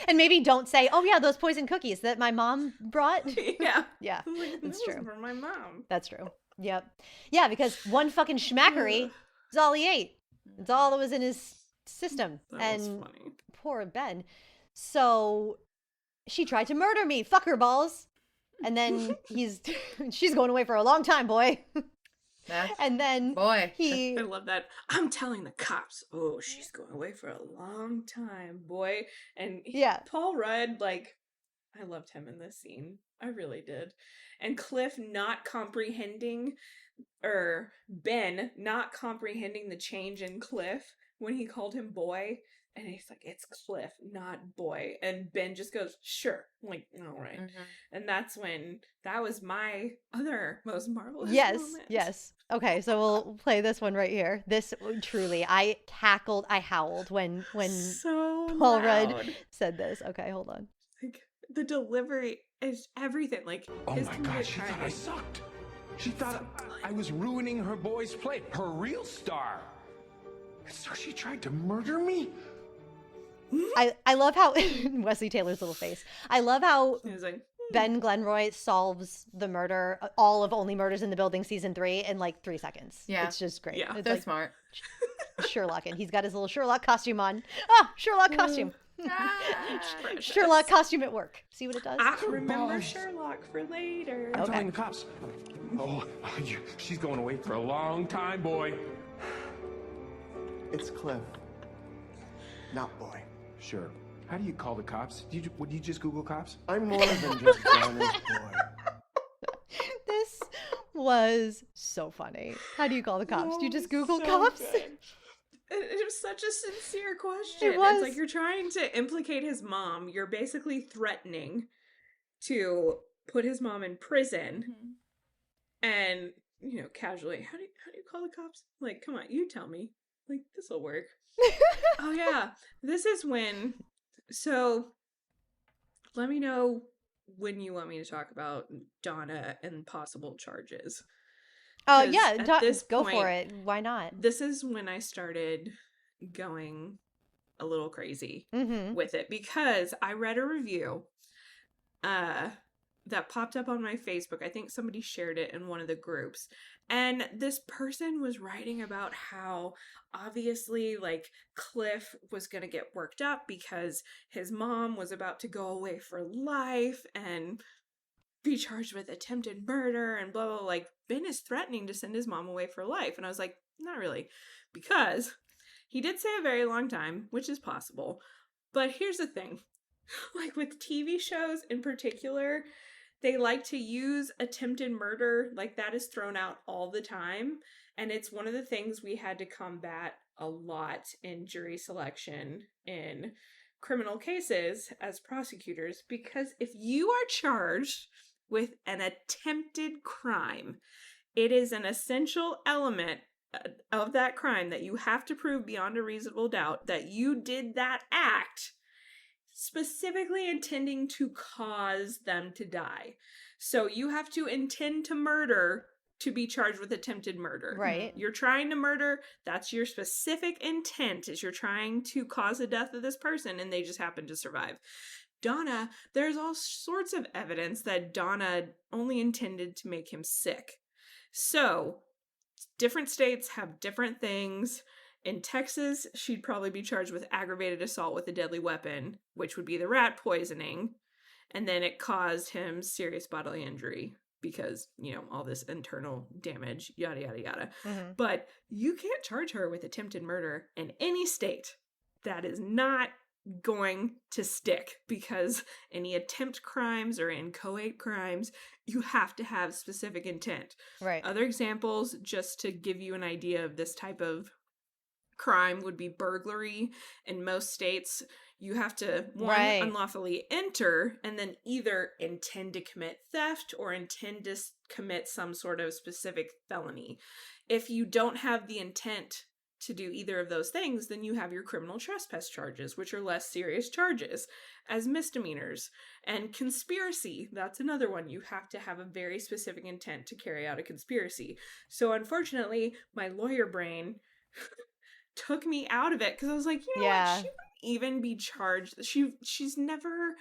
And maybe don't say, oh, yeah, those poison cookies that my mom brought. Yeah. Yeah, like, that's that true. was for my mom. That's true. Yep. Yeah, because one fucking schmackery is all he ate. It's all that was in his system. That was funny. Poor Ben. So she tried to murder me. Fuck her balls. And then she's going away for a long time, boy. And then I love that. I'm telling the cops. Oh, she's going away for a long time, boy. And Paul Rudd, like, I loved him in this scene. I really did. And Cliff not comprehending, or Ben not comprehending the change in Cliff when he called him boy. And he's like, it's Cliff, not boy. And Ben just goes, sure. I'm like, all right. And that's when, that was my other most marvelous moment. Yes. Okay, so we'll play this one right here. This, truly, I howled when so Paul loud. Rudd said this. Okay, hold on. Like, the delivery is everything. Like, oh my God, she thought I sucked. She thought I was ruining her boy's play, her real star. So she tried to murder me? I love how Wesley Taylor's little face. I love how He was like, Ben Glenroy solves the murder, all of Only Murders in the Building season 3 in like 3 seconds. Yeah. It's just great. Yeah. It's They're like smart. Sherlock, and he's got his little Sherlock costume on. Ah, Sherlock costume. Sherlock costume at work. See what it does? I remember Sherlock for later. I'm telling the cops. Oh, she's going away for a long time, boy. It's Cliff. Not boy. Sure. How do you call the cops? Would you just Google cops? I'm more than just Donna's boy. This was so funny. How do you call the cops? Do you just Google So cops? good. It was such a sincere question. It was. It's like you're trying to implicate his mom. You're basically threatening to put his mom in prison. And, you know, casually, how do you call the cops? Like, come on, you tell me. Like, this'll work. Oh, yeah. This is when... So, let me know when you want me to talk about Donna and possible charges. Oh, 'Cause yeah. at this Go point, for it. Why not? This is when I started going a little crazy with it, because I read a review that popped up on my Facebook. I think somebody shared it in one of the groups. And this person was writing about how obviously, like, Cliff was going to get worked up because his mom was about to go away for life and be charged with attempted murder and blah, blah, blah. Like, Ben is threatening to send his mom away for life. And I was like, not really. Because he did say a very long time, which is possible. But here's the thing. Like, with TV shows in particular, they like to use attempted murder. Like, that is thrown out all the time. And it's one of the things we had to combat a lot in jury selection in criminal cases as prosecutors. Because if you are charged with an attempted crime, it is an essential element of that crime that you have to prove beyond a reasonable doubt that you did that act specifically intending to cause them to die. So you have to intend to murder to be charged with attempted murder. Right. You're trying to murder, that's your specific intent, is you're trying to cause the death of this person and they just happen to survive. Donna, there's all sorts of evidence that Donna only intended to make him sick. So, different states have different things. In Texas, she'd probably be charged with aggravated assault with a deadly weapon, which would be the rat poisoning. And then it caused him serious bodily injury because, you know, all this internal damage, yada, yada, yada. But you can't charge her with attempted murder in any state. That is not going to stick, because any attempt crimes or inchoate crimes, you have to have specific intent. Right. Other examples, just to give you an idea of this type of crime, would be burglary. In most states, you have to, one, unlawfully enter, and then either intend to commit theft or intend to commit some sort of specific felony. If you don't have the intent to do either of those things, then you have your criminal trespass charges, which are less serious charges, as misdemeanors. And conspiracy, that's another one. You have to have a very specific intent to carry out a conspiracy. So unfortunately, my lawyer brain took me out of it, because I was like, you know what, she wouldn't even be charged. She's never,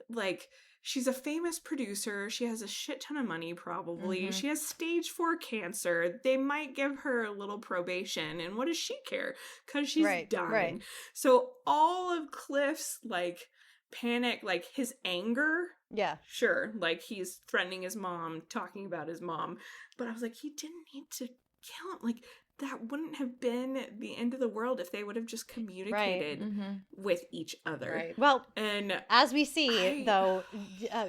like, she's a famous producer. She has a shit ton of money, probably. She has stage 4 cancer. They might give her a little probation. And what does she care? Because she's dying. Right. So all of Cliff's, like, panic, like, his anger. Yeah. Sure. Like, he's threatening his mom, talking about his mom. But I was like, he didn't need to kill him. Like, that wouldn't have been the end of the world if they would have just communicated with each other. Right. Well, and as we see, though,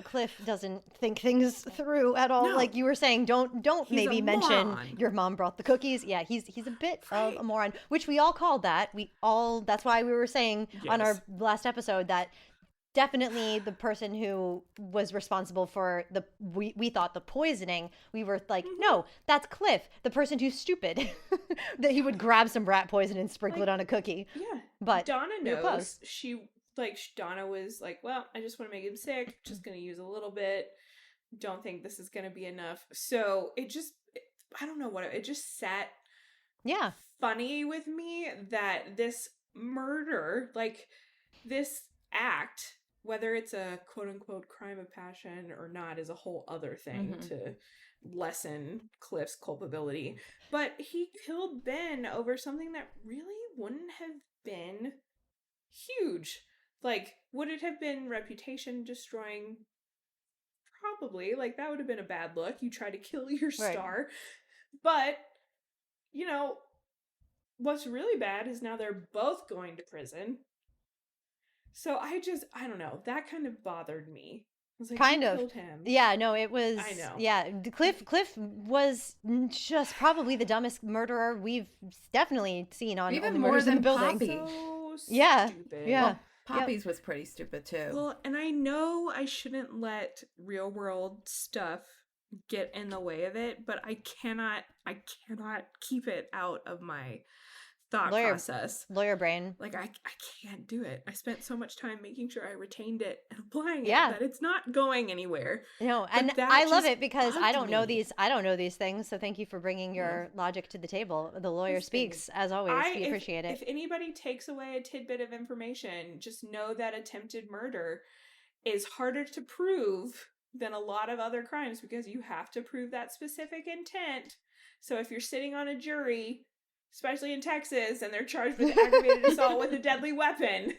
Cliff doesn't think things through at all. No. Like you were saying, don't He's maybe a mention moron. your mom brought the cookies. Yeah, he's a bit of a moron, which we all called that. That's why we were saying on our last episode that definitely the person who was responsible for we thought the poisoning, we were like, no, that's Cliff, the person who's stupid, that he would grab some rat poison and sprinkle it on a cookie. Yeah. But Donna we were knows. close. Donna was like, well, I just want to make him sick. Just going to use a little bit. Don't think this is going to be enough. So I don't know what, it just sat funny with me that this murder, like, this act, whether it's a quote unquote crime of passion or not, is a whole other thing to lessen Cliff's culpability. But he killed Ben over something that really wouldn't have been huge. Like, would it have been reputation destroying? Probably. Like, that would have been a bad look. You try to kill your star. But, you know, what's really bad is now they're both going to prison. So I don't know. That kind of bothered me. I was like, kind who of. killed him? Yeah, no, it was. I know. Yeah, Cliff was just probably the dumbest murderer we've definitely seen on Even Only more Murders in the than Building. Poppy. So Yeah, stupid. yeah. Well, Poppy's was pretty stupid too. Well, and I know I shouldn't let real world stuff get in the way of it, but I cannot keep it out of my thought process. Lawyer brain. Like, I can't do it. I spent so much time making sure I retained it and applying it Yeah. that it's not going anywhere. No, But and that I love just it because I bugged don't know me. these things. So thank you for bringing your logic to the table. The lawyer Listen, speaks, as always. We appreciate it. If anybody takes away a tidbit of information, just know that attempted murder is harder to prove than a lot of other crimes because you have to prove that specific intent. So if you're sitting on a jury, especially in Texas, and they're charged with aggravated assault with a deadly weapon,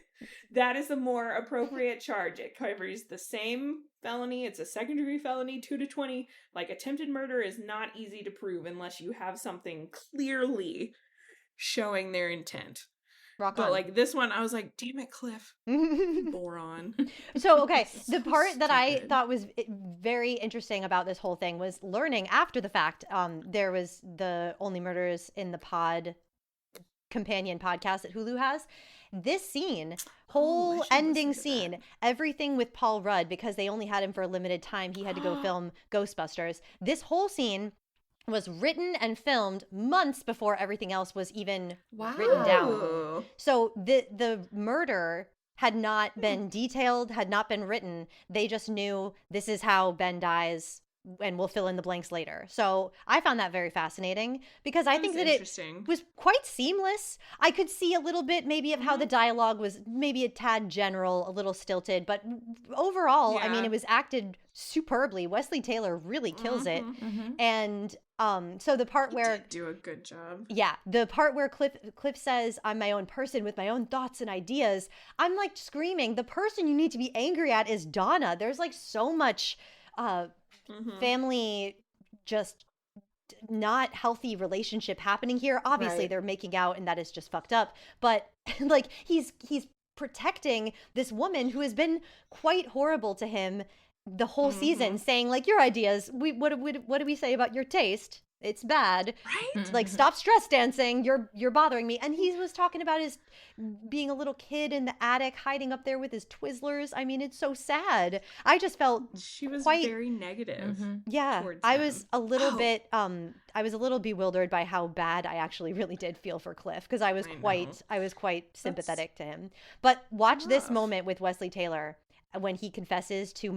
that is the more appropriate charge. It covers the same felony. It's a second-degree felony, 2 to 20. Like, attempted murder is not easy to prove unless you have something clearly showing their intent. Rock But on. like this one, I was like, damn it, Cliff. Moron. So, okay, the So part that I stupid. thought was very interesting about this whole thing was learning after the fact. There was the Only Murders in the Pod companion podcast that Hulu has. This scene, whole ending scene, everything with Paul Rudd, because they only had him for a limited time. He had to go film Ghostbusters. This whole scene was written and filmed months before everything else was even written down. Ooh. So the murder had not been detailed, had not been written. They just knew this is how Ben dies, and we'll fill in the blanks later. So I found that very fascinating because I think that it was quite seamless. I could see a little bit maybe of how the dialogue was maybe a tad general, a little stilted, but overall, I mean, it was acted superbly. Wesley Taylor really kills it. And so the part where did do a good job. Yeah, the part where Cliff says, "I'm my own person with my own thoughts and ideas," I'm like screaming, the person you need to be angry at is Donna. There's like so much family just not healthy relationship happening here. Obviously they're making out and that is just fucked up, but like he's protecting this woman who has been quite horrible to him the whole season, saying like, your ideas, what do we say about your taste? It's bad. Right? Like, stop stress dancing. You're bothering me. And he was talking about his being a little kid in the attic, hiding up there with his Twizzlers. I mean, it's so sad. I just felt she was quite very negative. Yeah, towards I him. was a little bit. I was a little bewildered by how bad I actually really did feel for Cliff, because I was quite sympathetic to him. But watch this moment with Wesley Taylor when he confesses to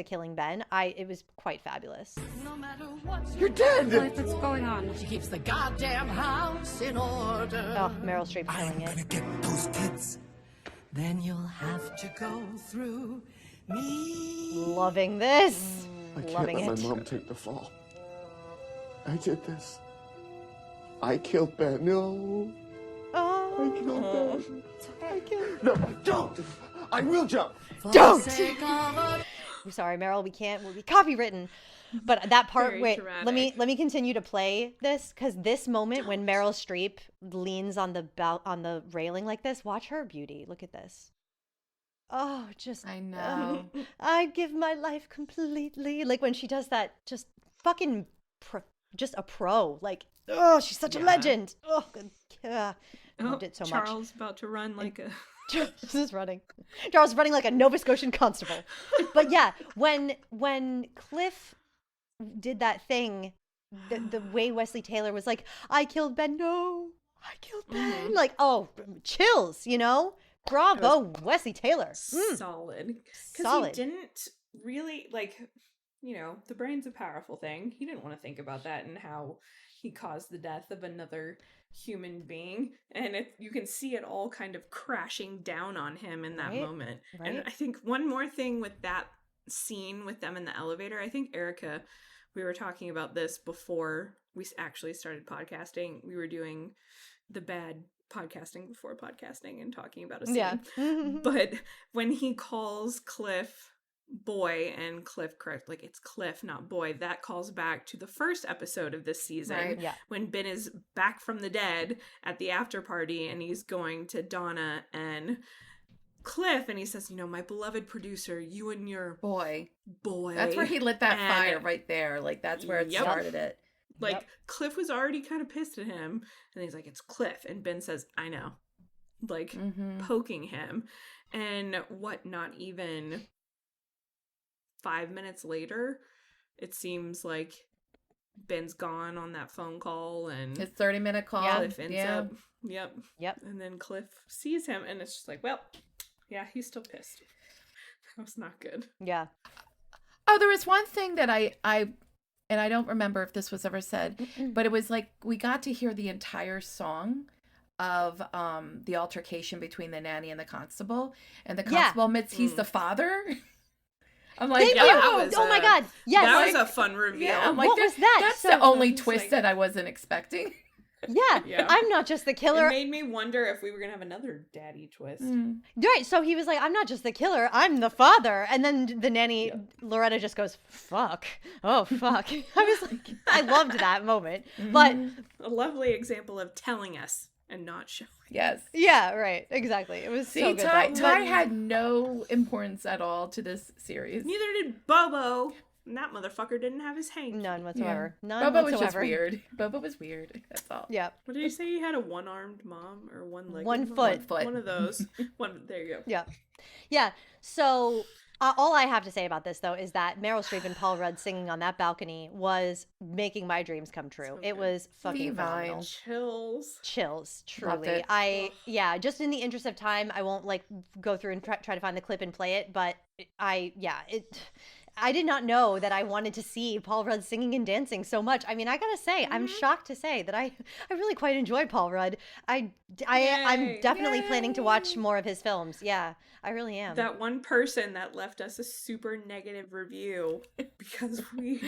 killing Ben. It was quite fabulous. No matter what you're dead. What's going on? She keeps the goddamn house in order. Oh, Meryl Streep killing I'm gonna get those kids. Then you'll have to go through me. Loving this. I can't Loving let it. my mom take the fall. I did this. I killed Ben. No. Oh, I killed Ben. I killed. No, don't. I will jump. Don't. I'm sorry, Meryl. We can't. We'll be copywritten. But that part. Very Wait. dramatic. Let me continue to play this, because this moment when Meryl Streep leans on the railing like this. Watch her beauty. Look at this. Oh, just. I know. I'd give my life completely. Like when she does that, just fucking, just a pro. Like, oh, she's such a legend. Oh, good. Loved it so much. Charles about to run like a. Charles is running. Charles is running like a Nova Scotian constable. But yeah, when Cliff did that thing, the way Wesley Taylor was like, "I killed Ben." No, I killed Ben. Like, oh, chills. Bravo, Wesley Taylor. Solid. Because Solid. he didn't really, the brain's a powerful thing. He didn't want to think about that and how he caused the death of another human being, and you can see it all kind of crashing down on him in that moment. And I think one more thing with that scene with them in the elevator, I think Erica, we were talking about this before we actually started podcasting. We were doing the bad podcasting before podcasting and talking about a scene. But when he calls Cliff boy and Cliff correct, like it's Cliff not boy, that calls back to the first episode of this season, when Ben is back from the dead at the after party and he's going to Donna and Cliff and he says, you know, my beloved producer, you and your boy. That's where he lit that fire right there. Like that's where it started it. Like Cliff was already kind of pissed at him and he's like, it's Cliff, and Ben says, I know, like poking him. And not even 5 minutes later, it seems like Ben's gone on that phone call and his 30-minute call. Cliff ends up, and then Cliff sees him and it's just like, well, yeah, he's still pissed. That was not good. Yeah. Oh, there was one thing that I and I don't remember if this was ever said, but it was like we got to hear the entire song of the altercation between the nanny and the constable, and the constable admits he's the father. I'm like, oh my god, yes, that was a fun reveal. Yeah, I'm like, what was that? That's the only twist that I wasn't expecting. Yeah, I'm not just the killer. It made me wonder if we were gonna have another daddy twist. Right, so he was like, I'm not just the killer, I'm the father. And then the nanny, Loretta, just goes, fuck. Oh, fuck. I was like, I loved that moment. But a lovely example of telling us and not showing. Yes. Yeah, right. Exactly. It was so good. Ty had no importance at all to this series. Neither did Bobo. And that motherfucker didn't have his hanky. None whatsoever. Yeah. None Bobo whatsoever. was just weird. Bobo was weird. That's all. Yeah. What did he say? He had a one-armed mom or one-legged One mom? foot. One of those. There you go. Yeah. Yeah. So all I have to say about this, though, is that Meryl Streep and Paul Rudd singing on that balcony was making my dreams come true. It was fucking phenomenal. Chills. Truly. Just in the interest of time, I won't like go through and try to find the clip and play it, but I did not know that I wanted to see Paul Rudd singing and dancing so much. I mean, I gotta say, I'm shocked to say that I really quite enjoy Paul Rudd. I'm definitely planning to watch more of his films. Yeah, I really am. That one person that left us a super negative review because we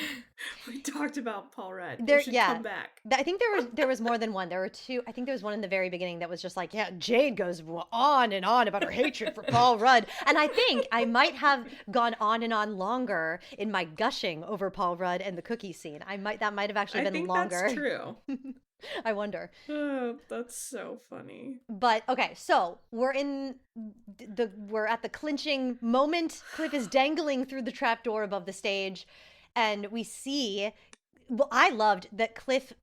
talked about Paul Rudd. They should come back. I think there was more than one. There were two. I think there was one in the very beginning that was just like, yeah, Jade goes on and on about her hatred for Paul Rudd, and I think I might have gone on and on longer in my gushing over Paul Rudd and the cookie scene. That might have actually been longer. That's true. I wonder. Oh, that's so funny. But okay, so we're at the clinching moment. Cliff is dangling through the trapdoor above the stage, and we see. Well, I loved that Cliff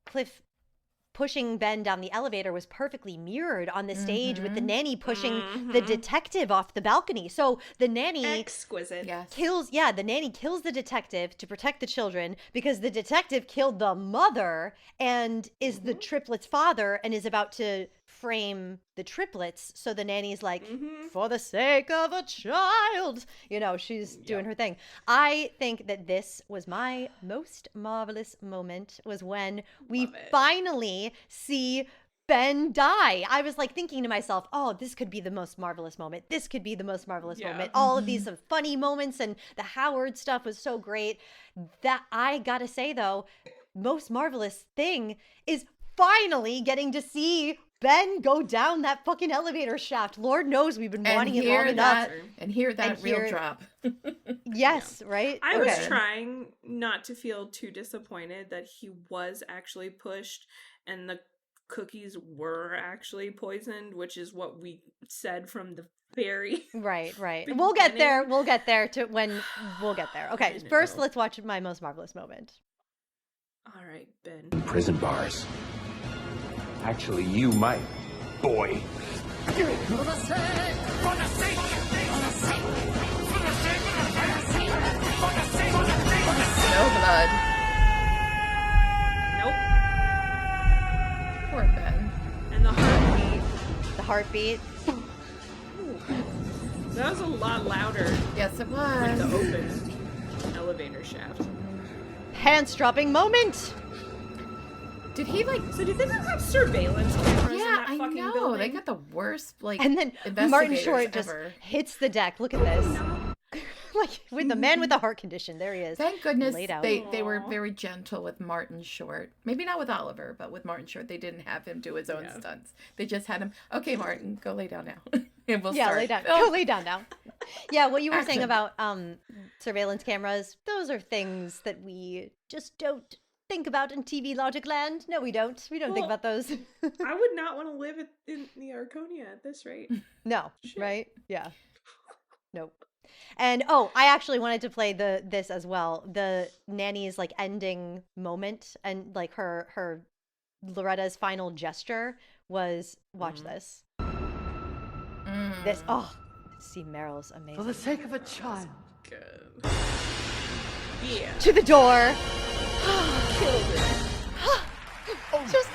pushing Ben down the elevator was perfectly mirrored on the stage with the nanny pushing the detective off the balcony. So the nanny exquisite kills the nanny kills the detective to protect the children because the detective killed the mother and is the triplets' father and is about to frame the triplets. So the nanny's like, for the sake of a child, she's doing her thing. I think that this was my most marvelous moment, was when we finally see Ben die. I was like thinking to myself, oh, this could be the most marvelous moment. This could be the most marvelous moment. All of these funny moments and the Howard stuff was so great. That I gotta say though, most marvelous thing is finally getting to see Ben go down that fucking elevator shaft. Lord knows we've been wanting it long enough. And hear that real drop. Yes, right? I was trying not to feel too disappointed that he was actually pushed and the cookies were actually poisoned, which is what we said from the very right. beginning. We'll get there. We'll get there to when we'll get there. Okay, first let's watch my most marvelous moment. All right, Ben. Prison bars. Actually, you might, boy. Give it. For the sake. For the sake. For the sake. For the sake. For the sake. For the sake. For the sake. No blood. Nope. Poor Ben. And the heartbeat. That was a lot louder. Yes, it was. With the open elevator shaft. Pants dropping moment. Did he like? So did they not have surveillance cameras in Yeah, that I fucking know. building? They got the worst like. And then Martin investigators Short just ever. hits the deck. Look at this. Like with the man with the heart condition. There he is. Thank goodness laid out. they were very gentle with Martin Short. Maybe not with Oliver, but with Martin Short, they didn't have him do his own stunts. They just had him. Okay, Martin, go lay down now, and we'll start. Lay down. Go lay down now. Yeah, what you were saying Action. about surveillance cameras, those are things that we just don't think about in TV Logic Land. No, we don't. We don't think Well, about those. I would not want to live in the Arconia at this rate. No, Shit. right? Yeah. Nope. And I actually wanted to play this as well. The nanny's like ending moment and like her Loretta's final gesture was watch this. This see Meryl's amazing. For the sake of a child. Good. Yeah. To the door. Just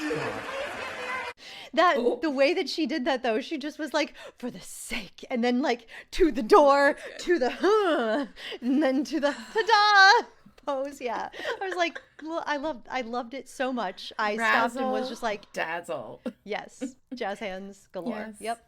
the way that she did that though, she just was like, for the sake, and then like to the door, to the and then to the ta-da pose. Yeah, I was like, well, I loved it so much. I stopped and was just like, dazzle. yes, jazz hands galore. Yes. Yep,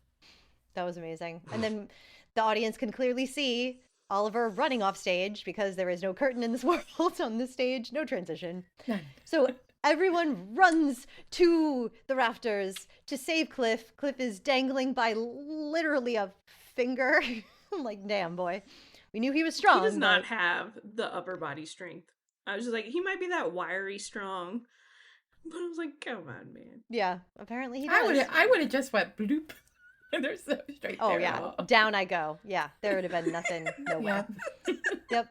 that was amazing. And then the audience can clearly see Oliver running off stage because there is no curtain in this world on this stage, no transition. None. So everyone runs to the rafters to save Cliff. Cliff is dangling by literally a finger. I'm like, damn, boy. We knew he was strong. He does not but- have the upper body strength. I was just like, he might be that wiry strong. But I was like, come on, man. Yeah, apparently he does. I would have just went bloop. And they're so straight Oh, there. yeah. Down I go. Yeah, there would have been nothing. No way. Yeah. Yep.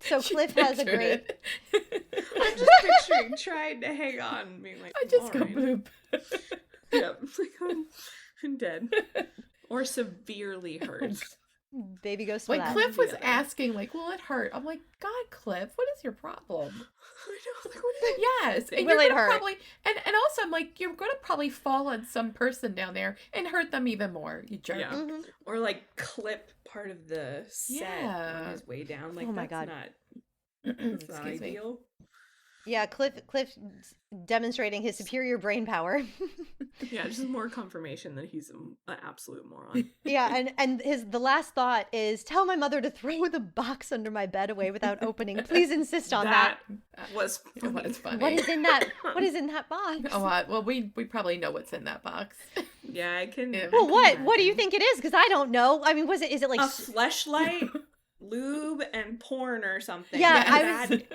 So Cliff has a great... I'm just picturing trying to hang on and being like, I just go "Alright." bloop. Yep. Like, I'm dead. Or severely hurt. Baby goes Like flat. Cliff was Yeah. asking, like, will it hurt? I'm like, God, Cliff, what is your problem? I know, like, what is Yes, and Will you're it gonna hurt? probably and also I'm like, you're gonna probably fall on some person down there and hurt them even more. You jerk. Yeah. Mhm. Or like clip part of the set Yeah. on his way down. Like, Oh my that's God. not, that's not Excuse me. ideal. Yeah, Cliff demonstrating his superior brain power. Yeah, just more confirmation that he's an absolute moron. Yeah, and the last thought is, tell my mother to throw the box under my bed away without opening. Please insist on that. was It funny. was funny. What is in that? What is in that box? A lot. Well, we probably know what's in that box. Yeah, I can. Yeah. I Well, can what? What do you imagine. think it is? Because I don't know. I mean, is it like? A fleshlight, lube, and porn or something? Yeah, Like, I that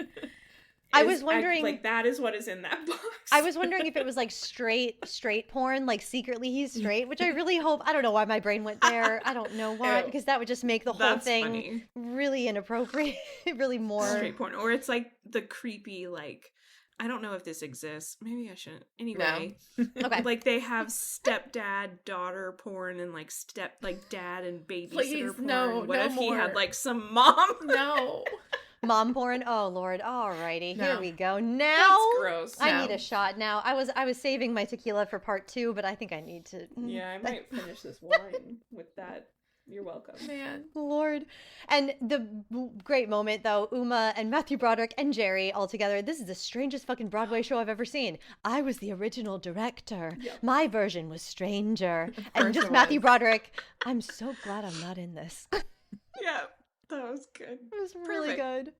I is- was wondering- like, that is what is in that box. I was wondering if it was like straight porn, like secretly he's straight, which I really hope. I don't know why my brain went there. I don't know why, Ew. because that would just make the whole That's thing funny. really inappropriate. Really more. Straight porn, or it's like the creepy, like, I don't know if this exists. Maybe I shouldn't. Anyway, Okay. like they have stepdad daughter porn and like dad and babysitter Please, porn. no, What no if he had more. like some mom? No. Mom porn. Oh Lord. Alrighty, here No. we go. Now That's gross. I No. need a shot. Now I was saving my tequila for part 2, but I think I need to. Yeah, I might finish this wine with that. You're welcome. Man. Lord. And the great moment, though, Uma and Matthew Broderick and Jerry all together. This is the strangest fucking Broadway show I've ever seen. I was the original director. My version was stranger. And course just it Matthew was. Broderick, I'm so glad I'm not in this. It Yeah, that was good. was really Perfect. good.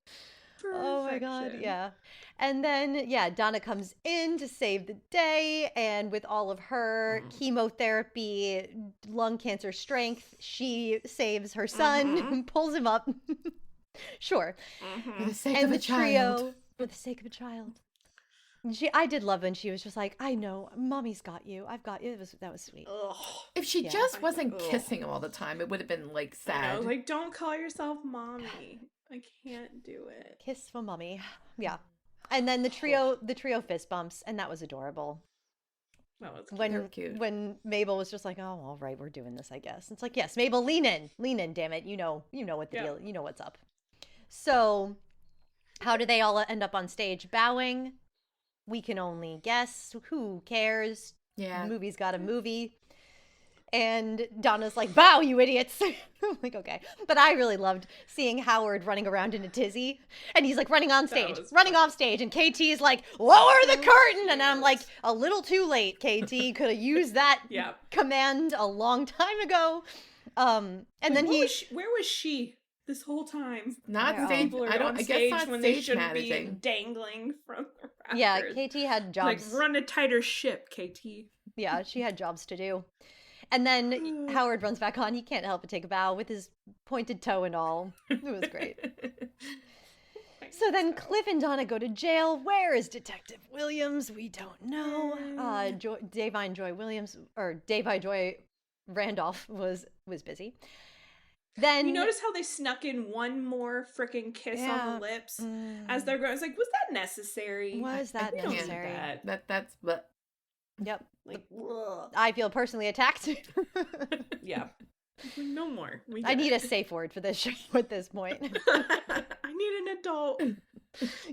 Oh my God, Perfection. yeah. And then, yeah, Donna comes in to save the day, and with all of her chemotherapy, lung cancer strength, she saves her son, pulls him up. Sure. For the sake And of the a child. trio, for the sake of a child. I did love when she was just like, I know, mommy's got you. I've got you. That was sweet. Ugh. If she Yeah. just wasn't Ugh. kissing him all the time, it would have been like I sad. know, like, don't call yourself mommy. I can't do it. Kiss for mommy. Yeah. And then the trio fist bumps, and that was adorable. That was cute. When cute. when Mabel was just like, "Oh, all right, we're doing this, I guess." It's like, "Yes, Mabel, lean in, damn it. You know what the Yeah. deal. You know what's up." So, how do they all end up on stage bowing? We can only guess. Who cares? Yeah. The movie's got a movie. And Donna's like, bow, you idiots. I'm like, okay. But I really loved seeing Howard running around in a tizzy. And he's like running on stage, running off stage. And KT's like, lower the curtain. And I'm like, a little too late, KT. Could have used that command a long time ago. And then where was she this whole time? Not stage. I guess not when stage they should managing. be dangling from the rafters. Yeah, KT had jobs. Like, run a tighter ship, KT. Yeah, she had jobs to do. And then Howard runs back on. He can't help but take a bow with his pointed toe and all. It was great. So then Cliff and Donna go to jail. Where is Detective Williams? We don't know. Davine Joy Randolph was busy. Then you notice how they snuck in one more freaking kiss on the lips as they're going. I was like, was that necessary? Was that necessary? That's Yep. Like, I feel personally attacked. Yeah. No more. I need a safe word for this show at this point. I need an adult.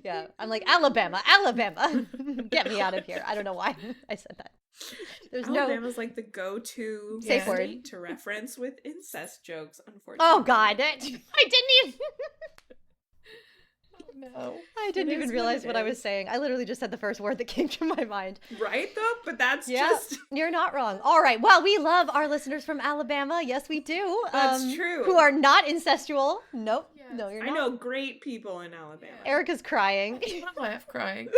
Yeah. I'm like, Alabama. Get me out of here. I don't know why I said that. Alabama's like the go-to safe word state to reference with incest jokes, unfortunately. Oh, God. I didn't even... No. I didn't even realize what I was saying. I literally just said the first word that came to my mind. Right, though? But that's just... You're not wrong. All right. Well, we love our listeners from Alabama. Yes, we do. That's true. Who are not incestual. Nope. Yes. No, you're not. I know great people in Alabama. Erica's crying. I laugh crying.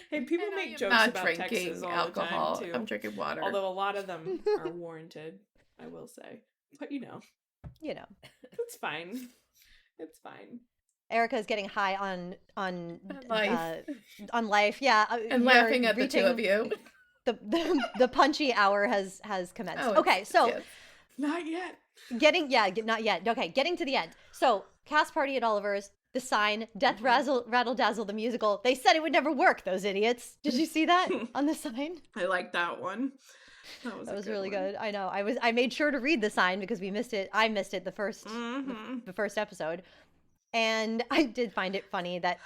Hey, people make jokes not about drinking Texas all alcohol. the time, too. I'm drinking water. Although a lot of them are warranted, I will say. But You know. it's fine. It's fine. Erica is getting high on life. On life, yeah, and laughing at the two of you. The punchy hour has commenced. Oh, okay, so not yet. Not yet. Okay, getting to the end. So cast party at Oliver's. The sign, Death Rattle Dazzle the musical. They said it would never work, those idiots. Did you see that on the sign? I like that one. That was really good. I know. I made sure to read the sign because we missed it. I missed it the first episode. And I did find it funny that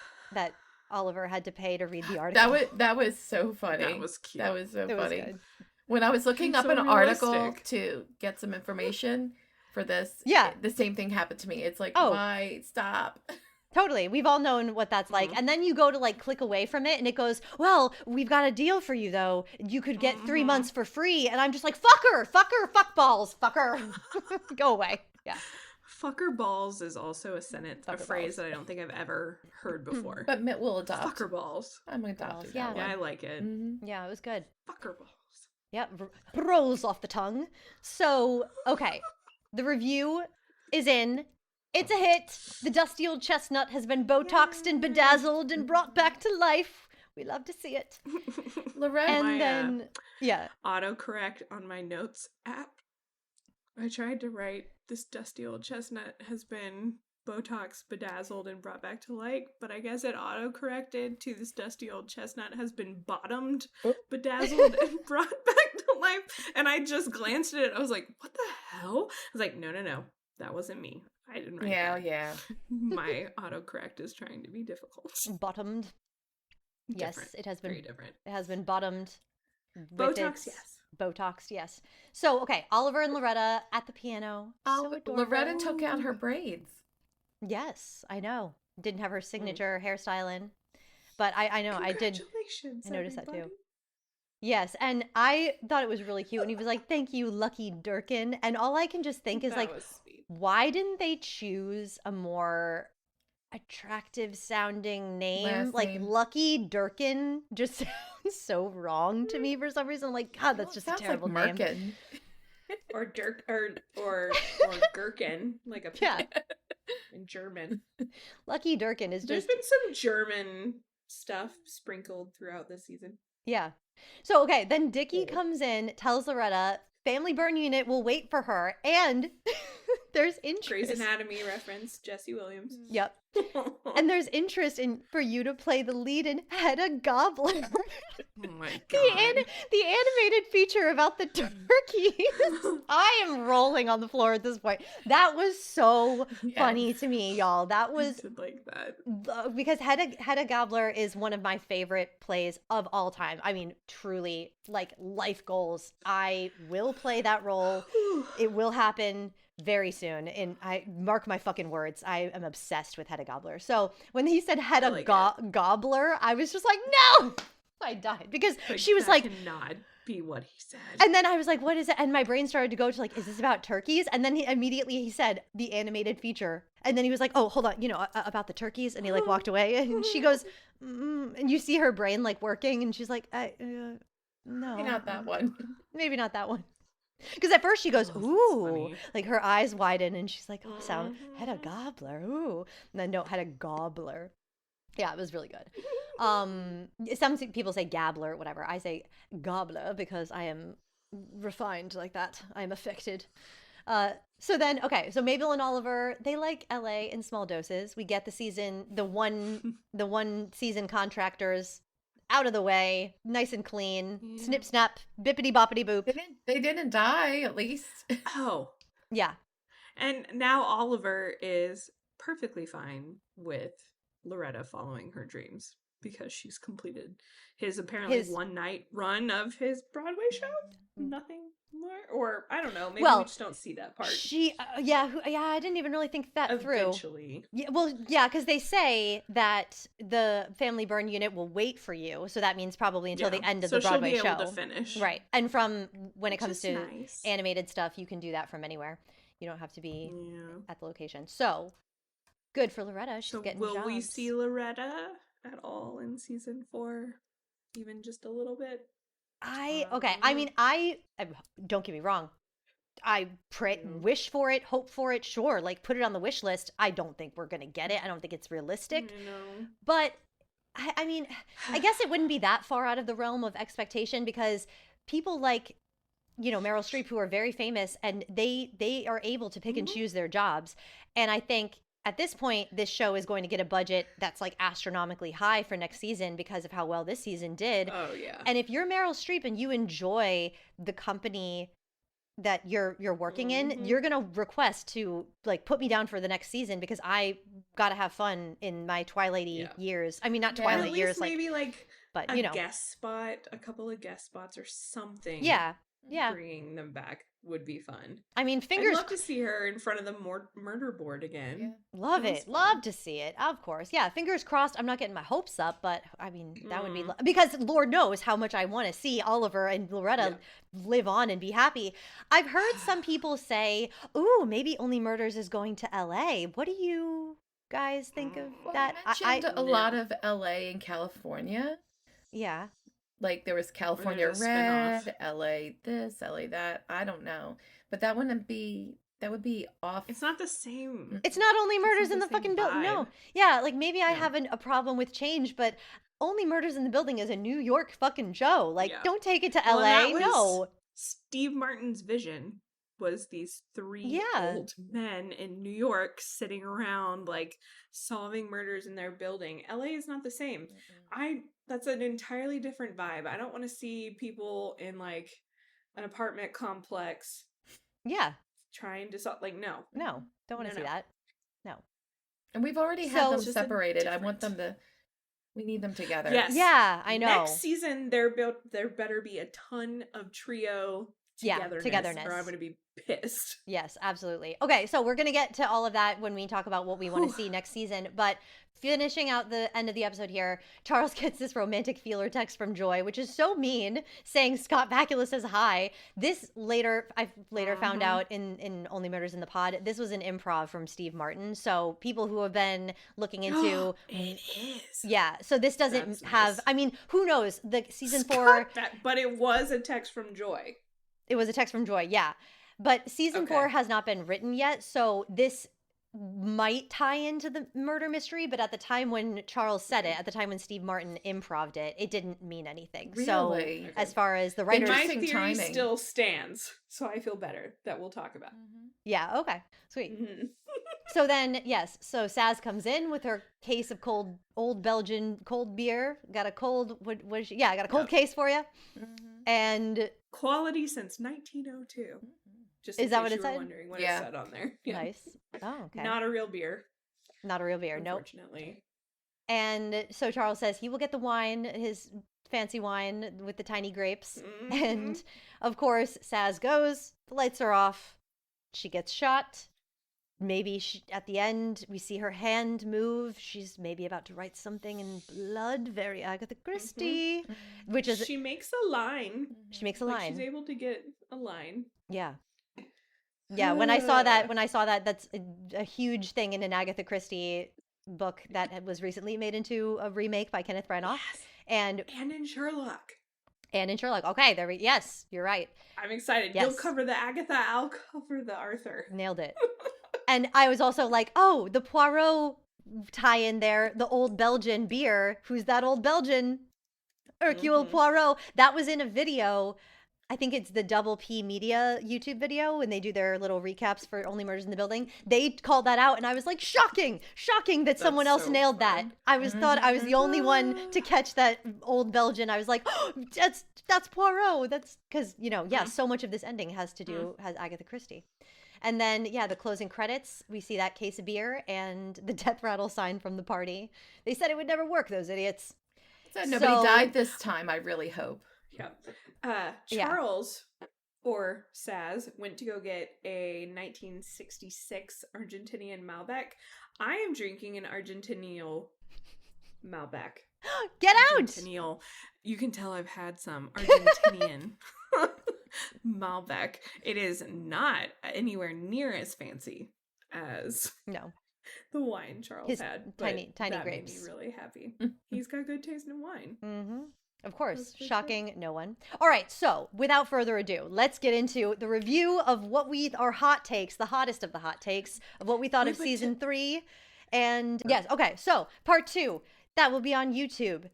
Oliver had to pay to read the article. That was so funny. That was cute. That was so It was funny. good. When I was looking up So an article realistic. to get some information for this, Yeah. the same thing happened to me. It's like, Oh. why stop? Totally. We've all known what that's like. And then you go to like click away from it and it goes, well, we've got a deal for you though. You could get 3 months for free. And I'm just like, fucker, fuck balls, fucker. Go away. Yeah. Fucker balls is also a sentence, a Fucker phrase balls. that I don't think I've ever heard before. But Mitt will adopt. Fucker balls. I'm adopting Yeah. that Yeah, I one. like it. Yeah, it was good. Fucker balls. Yeah, rolls off the tongue. So, okay. The review is in. It's a hit. The dusty old chestnut has been Botoxed and bedazzled and brought back to life. We love to see it. Lorette. And then, yeah. Autocorrect on my notes app. I tried to write, this dusty old chestnut has been Botox, bedazzled, and brought back to life, but I guess it autocorrected to this dusty old chestnut has been bottomed, bedazzled, and brought back to life. And I just glanced at it. I was like, what the hell? I was like, no. That wasn't me. I didn't write that. Yeah. My autocorrect is trying to be difficult. Bottomed. Yes, Different. it has been. Very different. It has been bottomed. with Botox, its- yes. Botox, yes. So, okay, Oliver and Loretta at the piano. So adorable. Loretta took out her braids. Yes, I know. Didn't have her signature hairstyle in. But I know, I did. Congratulations, I noticed that too. everybody. Yes, and I thought it was really cute. And he was like, thank you, Lucky Durkin. And all I can just think is That like, was sweet. why didn't they choose a more attractive sounding name? Last Like name. Lucky Durkin just sounds so wrong to me for some reason. I'm like, God, that's just a Sounds terrible like name. Merkin. Or Dirk or gherkin, like a Yeah. in German. Lucky Durkin is There's just been some German stuff sprinkled throughout the season. yeah. So okay, then Dickie comes in, tells Loretta, family burn unit will wait for her, and there's Grey's interest. Anatomy reference, Jesse Williams. Yep. And there's interest for you to play the lead in Hedda Gobbler. Oh my god. The animated feature about the turkeys. I am rolling on the floor at this point. That was so funny to me, y'all. That was like that. because Hedda Gobbler is one of my favorite plays of all time. I mean, truly, like life goals. I will play that role. It will happen very soon, and I mark my fucking words. I am obsessed with Hedda Gobbler. So when he said Hedda Gobbler, I was just like, no, I died because she was like, cannot be what he said. and then I was like, what is it? And my brain started to go to like, is this about turkeys? And then he said the animated feature, and then he was like, oh, hold on, about the turkeys, and he like walked away, and she goes, and you see her brain like working, and she's like, no, maybe not that one. Maybe not that one. Because at first she goes, ooh, like her eyes widen and she's like, oh, sound, Hedda Gobbler, ooh. And then no, Hedda Gobbler. Yeah, it was really good. Some people say gabbler, whatever. I say gobbler because I am refined like that. I am affected. So Mabel and Oliver, they like LA in small doses. We get the one season contractors out of the way, nice and clean. Yeah. Snip, snap, bippity boppity boop. They didn't die, at least. Oh. Yeah. And now Oliver is perfectly fine with Loretta following her dreams because she's completed his one night run of his Broadway show. Nothing more, or I don't know. Maybe we just don't see that part. I didn't even really think that Eventually. through. Because they say that the family burn unit will wait for you, so that means probably until the end of the Broadway she'll be show. Able to finish. Right, and from when it comes to animated stuff, you can do that from anywhere. You don't have to be at the location. So good for Loretta. She's getting jobs. Will we see Loretta at all in season 4? Even just a little bit? I mean, I don't get me wrong. I wish for it, hope for it, sure. Like, put it on the wish list. I don't think we're going to get it. I don't think it's realistic. No. But, I mean, I guess it wouldn't be that far out of the realm of expectation because people like, Meryl Streep, who are very famous, and they are able to pick and choose their jobs. And I think at this point, this show is going to get a budget that's like astronomically high for next season because of how well this season did. Oh, yeah. And if you're Meryl Streep and you enjoy the company that you're working in, you're going to request to like put me down for the next season because I got to have fun in my Twilight-y years. I mean, not Twilight years. Maybe but, a guest spot, a couple of guest spots or something. Yeah. Bringing them back would be fun. I mean, I'd love to see her in front of the murder board again. Yeah. Love it. Love to see it. Of course. Yeah. Fingers crossed. I'm not getting my hopes up, but I mean, that would be because Lord knows how much I want to see Oliver and Loretta live on and be happy. I've heard some people say, "Ooh, maybe Only Murders is going to LA." What do you guys think of that? I mentioned a lot of LA and California. Yeah. Like there was California Red, LA this, LA that. I don't know. But that would be off. It's not the same. It's not Only Murders in the fucking building. No. Yeah, like maybe I have a problem with change, but Only Murders in the Building is a New York fucking show. Like, don't take it to LA. No. Steve Martin's vision was these 3 old men in New York sitting around like solving murders in their building. LA is not the same. That's an entirely different vibe. I don't want to see people in like an apartment complex. Yeah. Trying to solve no. No. Don't want to see that. No. And we've already had them separated. I want them to we need them together. Yes. Yeah, I know. Next season there better be a ton of trio togetherness. Or I'm going to be pissed. Yes, absolutely. Okay, so we're going to get to all of that when we talk about what we want to see next season. But finishing out the end of the episode here, Charles gets this romantic feeler text from Joy, which is so mean, saying Scott Bakula says hi. This I've later found out in Only Murders in the Pod, this was an improv from Steve Martin. So people who have been looking into... It is. Yeah, so this doesn't have... I mean, who knows? The season 4... But it was a text from Joy. It was a text from Joy, yeah. But season 4 has not been written yet, so this might tie into the murder mystery, but at the time when Charles said it, at the time when Steve Martin improv'd it, it didn't mean anything. Really? So as far as the writers... My theory still stands, so I feel better that we'll talk about. Yeah, okay. Sweet. Mm-hmm. So then, yes, so Saz comes in with her case of old Belgian cold beer. Got a cold, what is she? Yeah, I got a cold case for you. And quality since 1902. Just is that what it you were said? wondering what it said on there. Yeah. Nice. Oh, okay. Not a real beer. Not a real beer, nope. Unfortunately. And so Charles says he will get the wine, his fancy wine with the tiny grapes. Mm-hmm. And of course, Saz goes, the lights are off. She gets shot. Maybe at the end, we see her hand move. She's maybe about to write something in blood, very Agatha Christie, which is... She makes a line. She makes a line. She's able to get a line. Yeah. Yeah, when I saw that, that's a huge thing in an Agatha Christie book that was recently made into a remake by Kenneth Branagh. Yes. And in Sherlock. And in Sherlock. Okay, yes, you're right. I'm excited. Yes. You'll cover the Agatha, I'll cover the Arthur. Nailed it. And I was also like, oh, the Poirot tie-in there, the old Belgian beer. Who's that old Belgian? Hercule Poirot. That was in a video. I think it's the Double P Media YouTube video when they do their little recaps for Only Murders in the Building. They called that out, and I was like, shocking that someone else nailed that. I thought I was the only one to catch that old Belgian. I was like, oh, that's Poirot. That's because so much of this ending has Agatha Christie. And then, the closing credits, we see that case of beer and the death rattle sign from the party. They said it would never work, those idiots. So nobody died this time, I really hope. Yeah. Charles, or Saz, went to go get a 1966 Argentinian Malbec. I am drinking an Argentinian Malbec. Get out! Argentinian. You can tell I've had some Argentinian Malbec. It is not anywhere near as fancy as the wine Charles had. Tiny that grapes. Made me really happy. He's got good taste in wine. Mm-hmm. Of course, shocking no one. All right, so without further ado, let's get into the review of our hot takes, the hottest of the hot takes of what we thought of season 3. And yes, okay, so part 2, that will be on YouTube.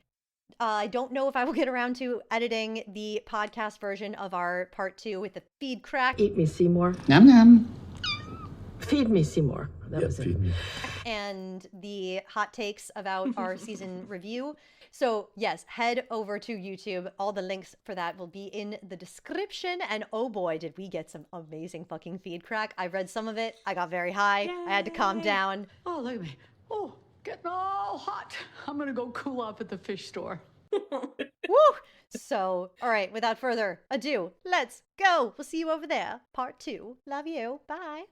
I don't know if I will get around to editing the podcast version of our part 2 with the FeedCRACK. Eat me, Seymour. Nom nom. Feed me, Seymour. That was feed it. me. And the hot takes about our season review. So yes, head over to YouTube. All the links for that will be in the description. And oh boy, did we get some amazing fucking FeedCRACK. I read some of it. I got very high. Yay. I had to calm down. Oh, look at me. Oh, getting all hot. I'm going to go cool off at the fish store. Woo! So, all right, without further ado, let's go. We'll see you over there. Part 2. Love you. Bye.